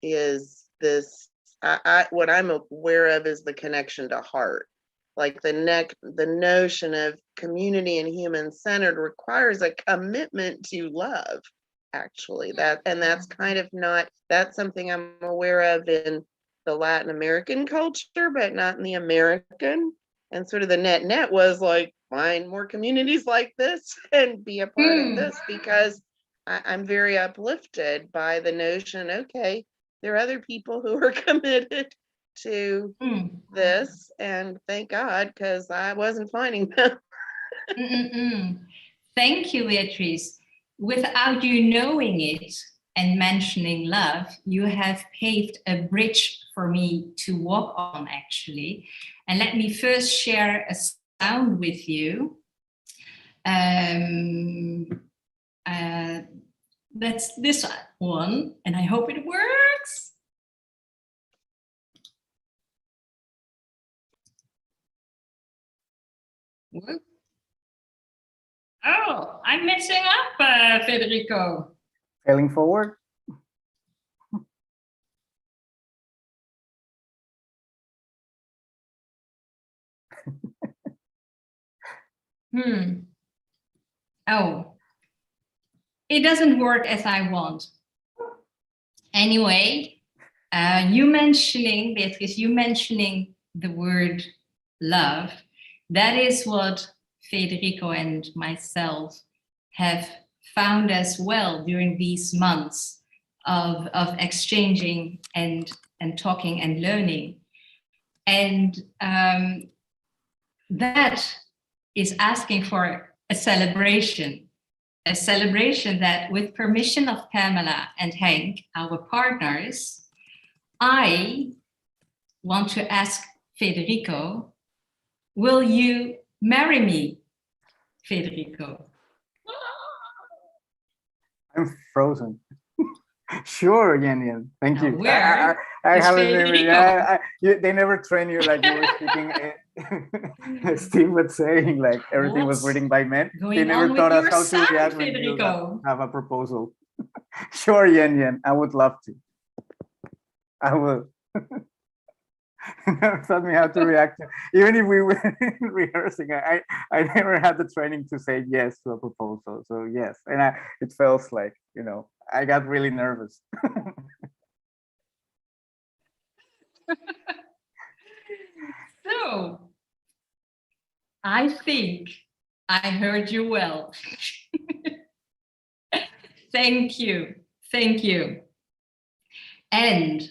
is this, what I'm aware of is the connection to heart. Like the notion of community and human-centered requires a commitment to love, actually. That's kind of not, that's something I'm aware of in the Latin American culture, but not in the American. And sort of the net was like, find more communities like this and be a part of this, because I'm very uplifted by the notion, okay, there are other people who are committed to this, and thank God, because I wasn't finding them. Thank you, Beatrice. Without you knowing it and mentioning love, you have paved a bridge for me to walk on, actually. And let me first share a sound with you. That's this one, and I hope it works. Whoop. Oh, I'm messing up, Federico. Failing forward. Oh, it doesn't work as I want. Anyway, Beatrice, you mentioning the word love, that is what Federico and myself have found as well during these months of exchanging and talking and learning. And that is asking for a celebration that, with permission of Pamela and Henk, our partners, I want to ask Federico, will you marry me, Federico? I'm frozen. Sure, Yen. Thank Now, you. where I is haven't Federico? they never train you like you were speaking. Steve was saying like everything was What's written by men. going They never on with taught us your how son, to react when you Federico? have a proposal. Sure, Yen. I would love to. I will. Never taught me how to react. Even if we were rehearsing, I never had the training to say yes to a proposal. So yes, and it feels like, you know, I got really nervous. So, I think I heard you well. Thank you. Thank you. And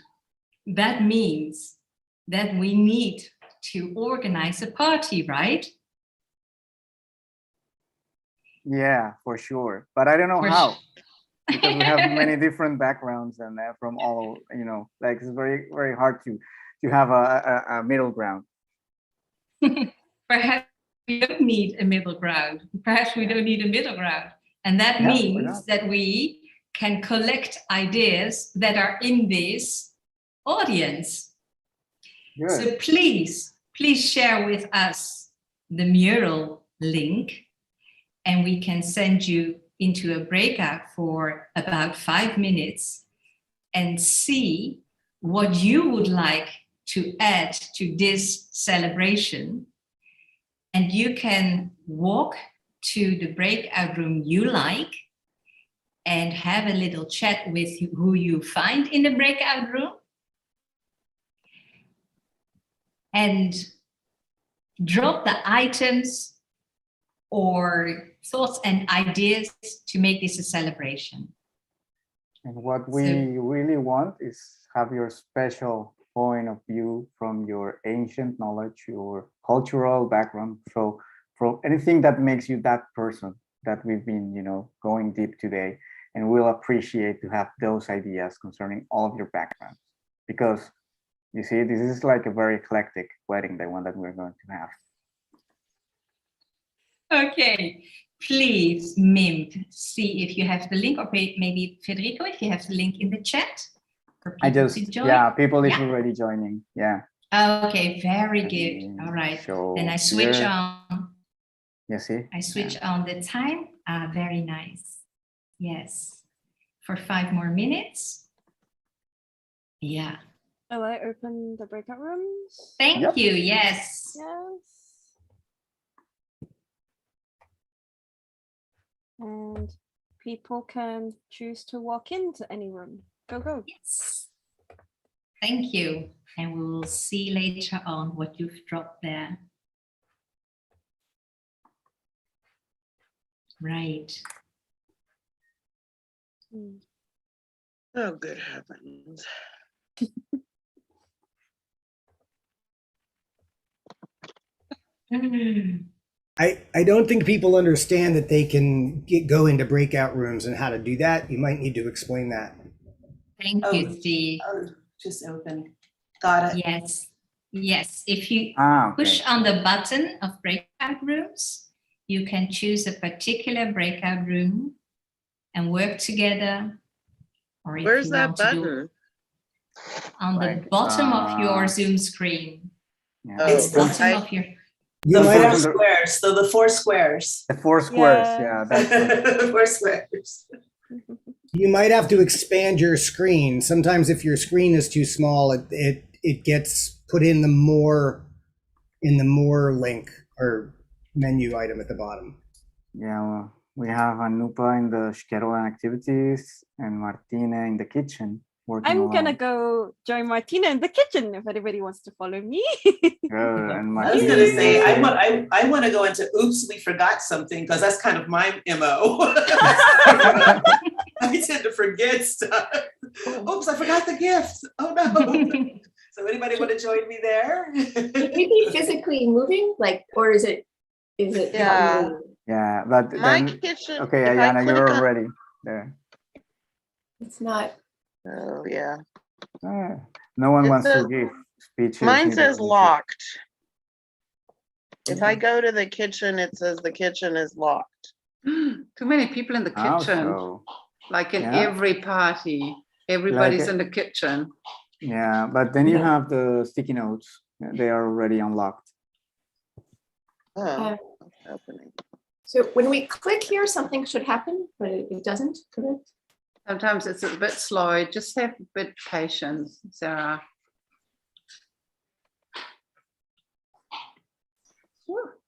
that means that we need to organize a party, right? Yeah, for sure. But I don't know how, because we have many different backgrounds and from all, you know, like it's very, very hard to have a middle ground. Perhaps we don't need a middle ground. Perhaps we don't need a middle ground. And that means that we can collect ideas that are in this audience. Good. So please share with us the mural link, and we can send you into a breakout for about 5 minutes and see what you would like to add to this celebration. And you can walk to the breakout room you like and have a little chat with who you find in the breakout room. And drop the items or thoughts and ideas to make this a celebration. And what we really want is have your special point of view from your ancient knowledge, your cultural background. So from anything that makes you that person that we've been, you know, going deep today. And we'll appreciate to have those ideas concerning all of your backgrounds, because you see, this is like a very eclectic wedding, the one that we're going to have. Okay, please, Mim, see if you have the link, or maybe Federico, if you have the link in the chat. I just, people is already joining. Yeah. Okay, very good. All right. Then I switch here. on. You see? I switch on the time. Very nice. Yes. For 5 more minutes. Yeah. Shall I open the breakout rooms? Thank you. Yes. Yes. And people can choose to walk into any room. Go. Yes. Thank you. And we will see later on what you've dropped there. Right. Oh, good heavens. I don't think people understand that they can go into breakout rooms and how to do that. You might need to explain that. Thank you, Steve. Just open. Got it. Yes, yes. If you Okay. push on the button of breakout rooms, you can choose a particular breakout room and work together. Or if Where's you that want to do button? on the Like, bottom of your Zoom screen. Yeah. Oh, It's the Bottom of your You The might four have, squares. So the four squares. The four squares. Yeah. Yeah, that's what, Four squares. you might have to expand your screen. Sometimes if your screen is too small, it gets put in the more link or menu item at the bottom. yeah. Well, we have Anupa in the schedule and activities, and Martina in the kitchen working. I'm gonna alone. go join Martina in the kitchen if anybody wants to follow me. Good. And I was Martina gonna is say also- I want to go into oops, we forgot something, because that's kind of my MO. I tend to forget stuff. Oops, I forgot the gift. Oh no. So anybody want to join me there? Should we be physically moving, like, or is it? Yeah. Yeah, but My then kitchen. okay, if I Ayana, click you're on- already there. It's not. Oh, yeah. No one It wants to says- give speeches. Mine neither says do you. locked. If I go to the kitchen, it says the kitchen is locked. Too many people in the kitchen. Also, Like in Yeah. every party, everybody's in the kitchen. yeah, but then you Yeah. have the sticky notes. They are already unlocked. Oh, Uh, it's opening. So when we click here, something should happen, but it doesn't. Correct. Sometimes it's a bit slow. Just have a bit of patience, Sarah. Sure.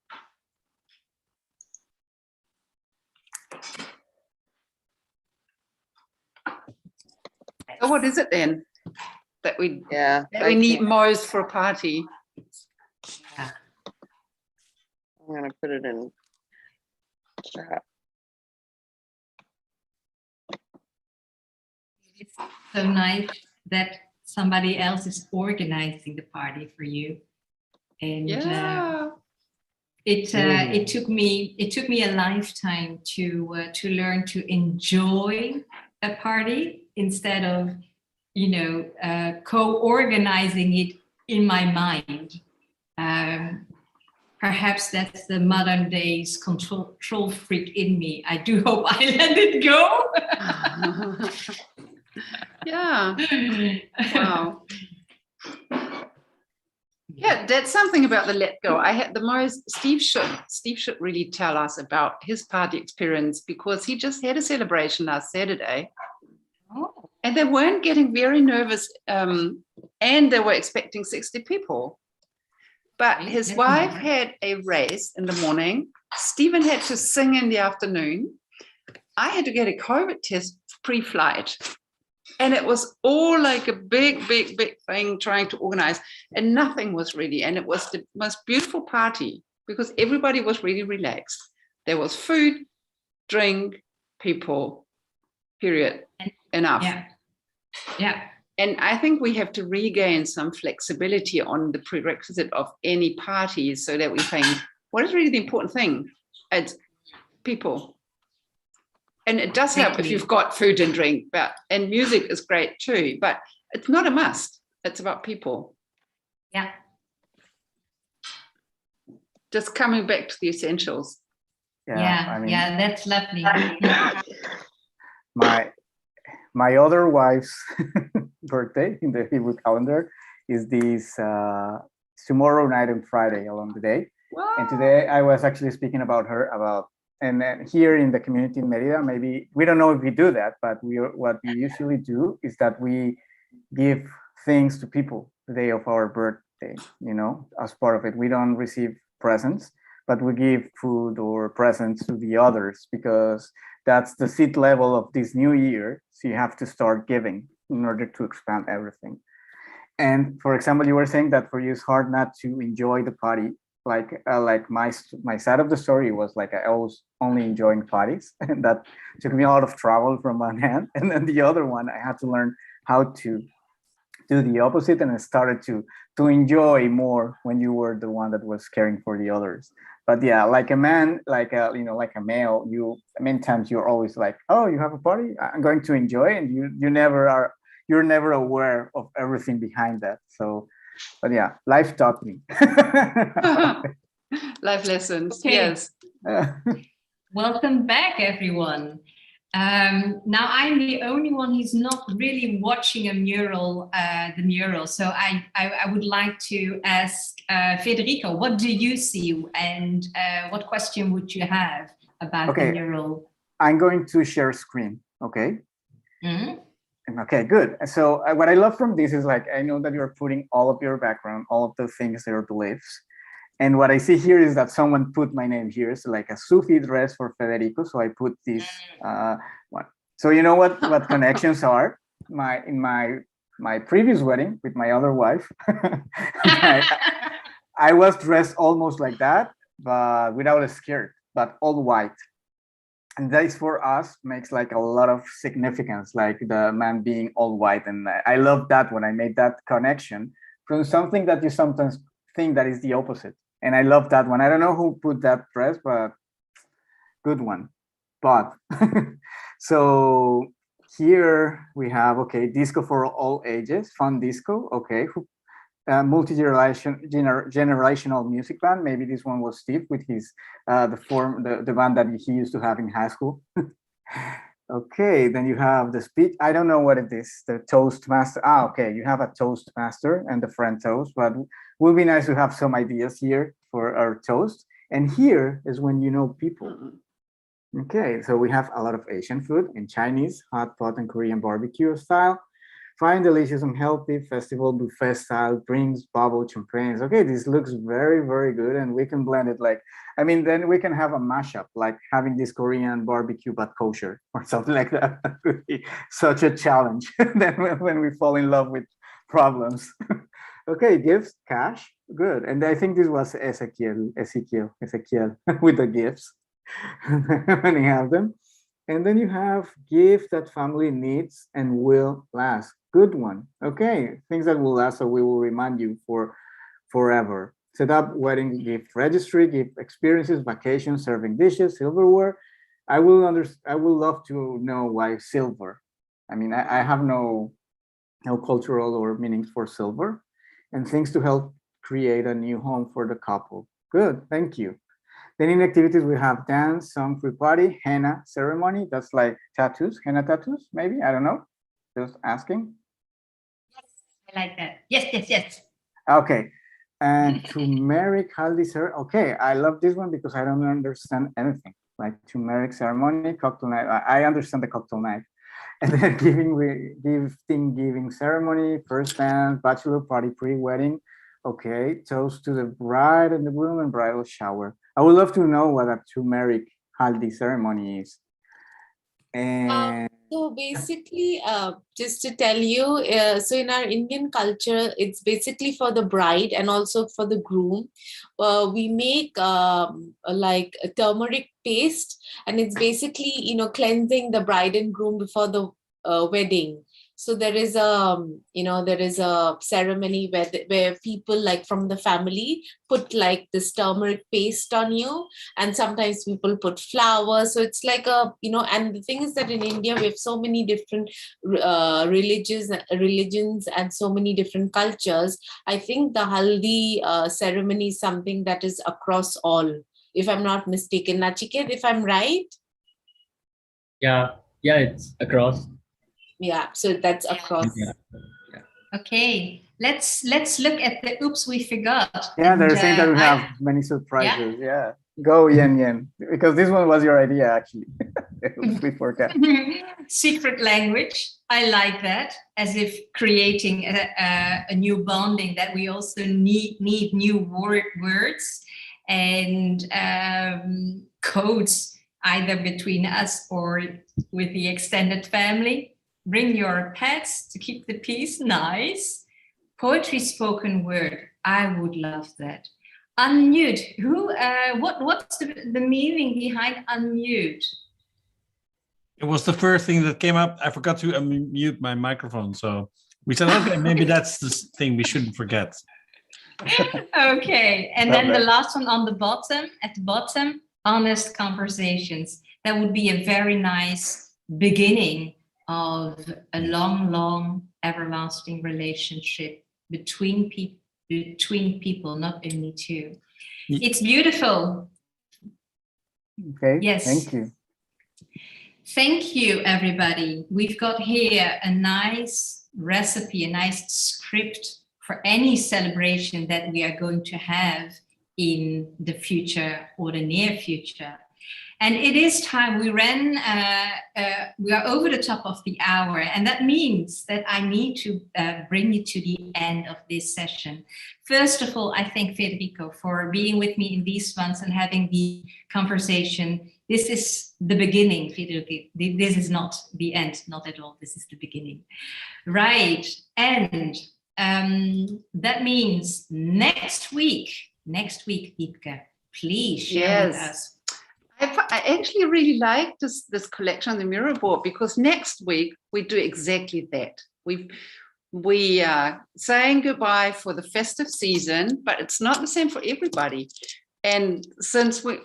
So what is it then that we Yeah. that I we need can't- most for a party? I'm gonna put it in chat. It's so nice that somebody else is organizing the party for you. And Yeah. it took me a lifetime to learn to enjoy a party instead of co-organizing it in my mind. Perhaps that's the modern days control freak in me. I do hope I let it go. Yeah. Wow. Yeah, that's something about the let go. I had the most. Steve should really tell us about his party experience, because he just had a celebration last Saturday. Oh. And they weren't getting very nervous, and they were expecting 60 people. But Okay, his that's wife nice. had a race in the morning. Stephen had to sing in the afternoon. I had to get a COVID test pre-flight. And it was all like a big thing trying to organize. And nothing was ready. And it was the most beautiful party because everybody was really relaxed. There was food, drink, people, period. Enough. Yeah. Yeah. And I think we have to regain some flexibility on the prerequisite of any parties so that we think, what is really the important thing? It's people. And it does help if you've got food and drink, and music is great too, but it's not a must. It's about people. Yeah. Just coming back to the essentials. Yeah. I mean, Yeah. That's lovely. Yeah. my other wife's birthday in the Hebrew calendar is this tomorrow night and Friday along the day. Wow. And today I was actually speaking about her and then here in the community in Merida, maybe we don't know if we do that, but what we usually do is that we give things to people the day of our birthday, as part of it. We don't receive presents, but we give food or presents to the others because that's the seed level of this new year. So you have to start giving in order to expand everything. And for example, you were saying that for you it's hard not to enjoy the party. Like my side of the story was like I was only enjoying parties, and that took me a lot of travel from one hand. And then the other one, I had to learn how to do the opposite and started to enjoy more when you were the one that was caring for the others. But yeah, like a man, like a male, many times you're always like, oh, you have a party, I'm going to enjoy, and you're never aware of everything behind that. So, but yeah, life taught me. Life lessons. Okay. Yes. Welcome back, everyone. Now I'm the only one who's not really watching the mural. So I would like to ask Federico, what do you see, and what question would you have about the mural? I'm going to share screen. Okay. Mm-hmm. Okay, good. So what I love from this is, like, I know that you're putting all of your background, all of the things, your beliefs. And what I see here is that someone put my name here. So like a Sufi dress for Federico. So I put this one. So you know what connections are? In my previous wedding with my other wife, I was dressed almost like that, but without a skirt, but all white. And that is, for us, makes like a lot of significance, like the man being all white. And I love that when I made that connection from something that you sometimes think that is the opposite. And I love that one. I don't know who put that dress, but good one. But so here we have, disco for all ages, fun disco. Okay, multi-generational music band. Maybe this one was Steve with his the band that he used to have in high school. Okay, then you have the speech. I don't know what it is. The Toastmaster. Okay, you have a Toastmaster and the friend toast, but will be nice to have some ideas here for our toast. And here is when you know people. Okay, so we have a lot of Asian food in Chinese, hot pot and Korean barbecue style. Fine, delicious and healthy, festival buffet style, drinks, bubble, champagnes. Okay, this looks very, very good. And we can blend it then we can have a mashup, like having this Korean barbecue but kosher or something like that. That would be such a challenge. Then when we fall in love with problems. Okay, gifts, cash, good. And I think this was Ezekiel with the gifts when you have them. And then you have gifts that family needs and will last. Good one. Okay, things that will last, so we will remind you for forever. Set up wedding gift registry, gift experiences, vacations, serving dishes, silverware. I will love to know why silver. I mean, I have no cultural or meanings for silver, and things to help create a new home for the couple. Good, thank you. Then in activities, we have dance, song, free party, henna ceremony. That's like tattoos, henna tattoos, maybe, I don't know. Just asking. Yes, I like that. Yes. Okay, and Tumeric haldi ceremony. Okay, I love this one because I don't understand anything. Like Tumeric ceremony, cocktail night. I understand the cocktail night. And then giving ceremony, first dance, bachelor party, pre-wedding. Okay, toast to the bride and the groom and bridal shower. I would love to know what a Tumeric haldi ceremony is. And so basically, just to tell you, so in our Indian culture, it's basically for the bride and also for the groom. We make like a turmeric paste, and it's basically, cleansing the bride and groom before the wedding. So there is a ceremony where people like from the family put like this turmeric paste on you, and sometimes people put flowers. So it's like and the thing is that in India we have so many different religions and so many different cultures. I think the haldi ceremony is something that is across all, if I'm not mistaken. Nachiket, if I'm right? Yeah, it's across. Yeah, so that's across. Yeah. Okay, let's look at the oops we forgot. Yeah, they're saying that we have many surprises. Yeah. Go Yen, because this one was your idea actually. We forgot. Secret language. I like that, as if creating a new bonding, that we also need new words and codes, either between us or with the extended family. Bring your pets to keep the peace. Nice. Poetry spoken word. I would love that. Unmute. What's the meaning behind unmute? It was the first thing that came up. I forgot to unmute my microphone, so We said, okay, maybe that's the thing we shouldn't forget. Okay, and then the last one on the bottom, at the bottom, honest conversations. That would be a very nice beginning of a long, everlasting relationship between people, not only two. It's beautiful. Okay, yes. Thank you. Thank you, everybody. We've got here a nice recipe, a nice script for any celebration that we are going to have in the future or the near future. And it is time. We are over the top of the hour, and that means that I need to bring you to the end of this session. First of all, I thank Federico for being with me in these months and having the conversation. This is the beginning, Federico. This is not the end, not at all. This is the beginning. Right, and that means next week, Wiebke, please share with us. I actually really like this collection on the mirror board, because next week we do exactly that. We are saying goodbye for the festive season, but it's not the same for everybody. And since we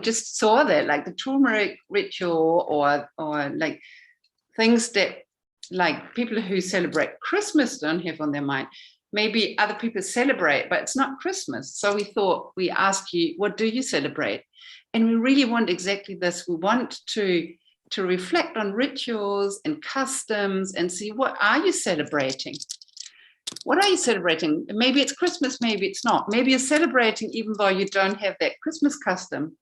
just saw that, like the Tumeric ritual, or like things that like people who celebrate Christmas don't have on their mind. Maybe other people celebrate, but it's not Christmas. So we thought we ask you, what do you celebrate? And we really want exactly this. We want to reflect on rituals and customs and see, what are you celebrating? What are you celebrating? Maybe it's Christmas, maybe it's not. Maybe you're celebrating even though you don't have that Christmas custom.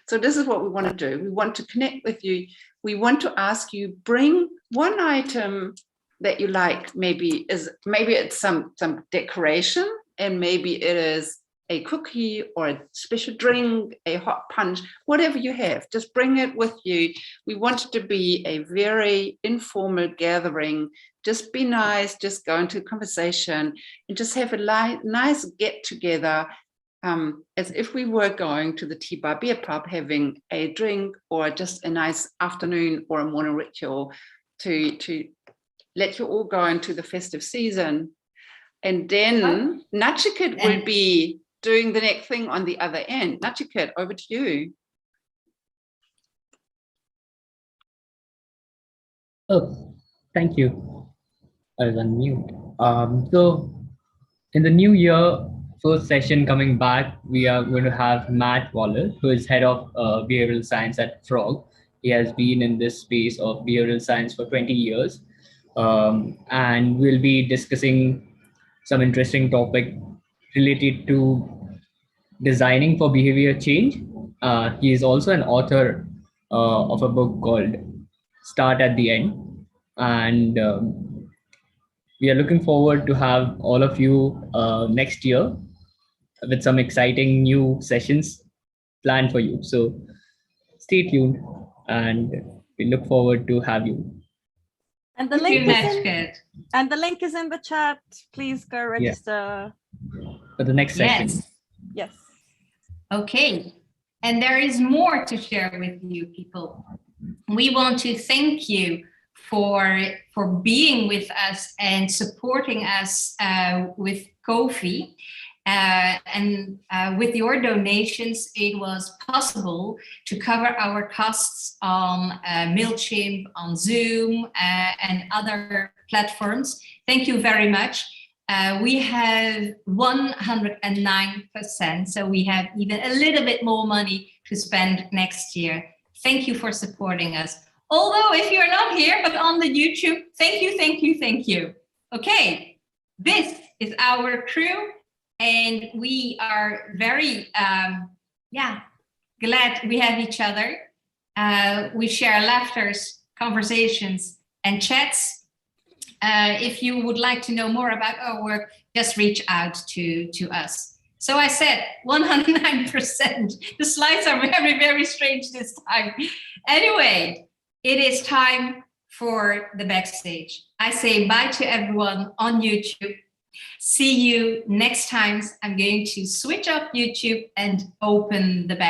So this is what we want to do. We want to connect with you. We want to ask you, bring one item that you like. Maybe it's some decoration, and maybe it is a cookie or a special drink, a hot punch, whatever you have, just bring it with you. We want it to be a very informal gathering. Just be nice, just go into conversation and just have a nice get together, as if we were going to the Tea Bar Beer Pub, having a drink or just a nice afternoon or a morning ritual to let you all go into the festive season. And then Nachikit will be doing the next thing on the other end. Nachikit, over to you. Oh, thank you. I was on mute. So in the new year, first session coming back, we are going to have Matt Waller, who is head of behavioral science at Frog. He has been in this space of behavioral science for 20 years. And we'll be discussing some interesting topic related to designing for behavior change. He is also an author of a book called Start at the End. And we are looking forward to have all of you next year with some exciting new sessions planned for you. So stay tuned, and we look forward to have you. And the link is in the chat. Please go register. For the next session. Yes. Okay. And there is more to share with you, people. We want to thank you for being with us and supporting us with Ko-fi. And with your donations, it was possible to cover our costs on MailChimp, on Zoom, and other platforms. Thank you very much. We have 109%, so we have even a little bit more money to spend next year. Thank you for supporting us. Although if you're not here, but on the YouTube, thank you, thank you, thank you. Okay, this is our crew. And we are very, glad we have each other. We share laughters, conversations, and chats. If you would like to know more about our work, just reach out to us. So I said 109%. The slides are very, very strange this time. Anyway, it is time for the backstage. I say bye to everyone on YouTube. See you next time. I'm going to switch off YouTube and open the back.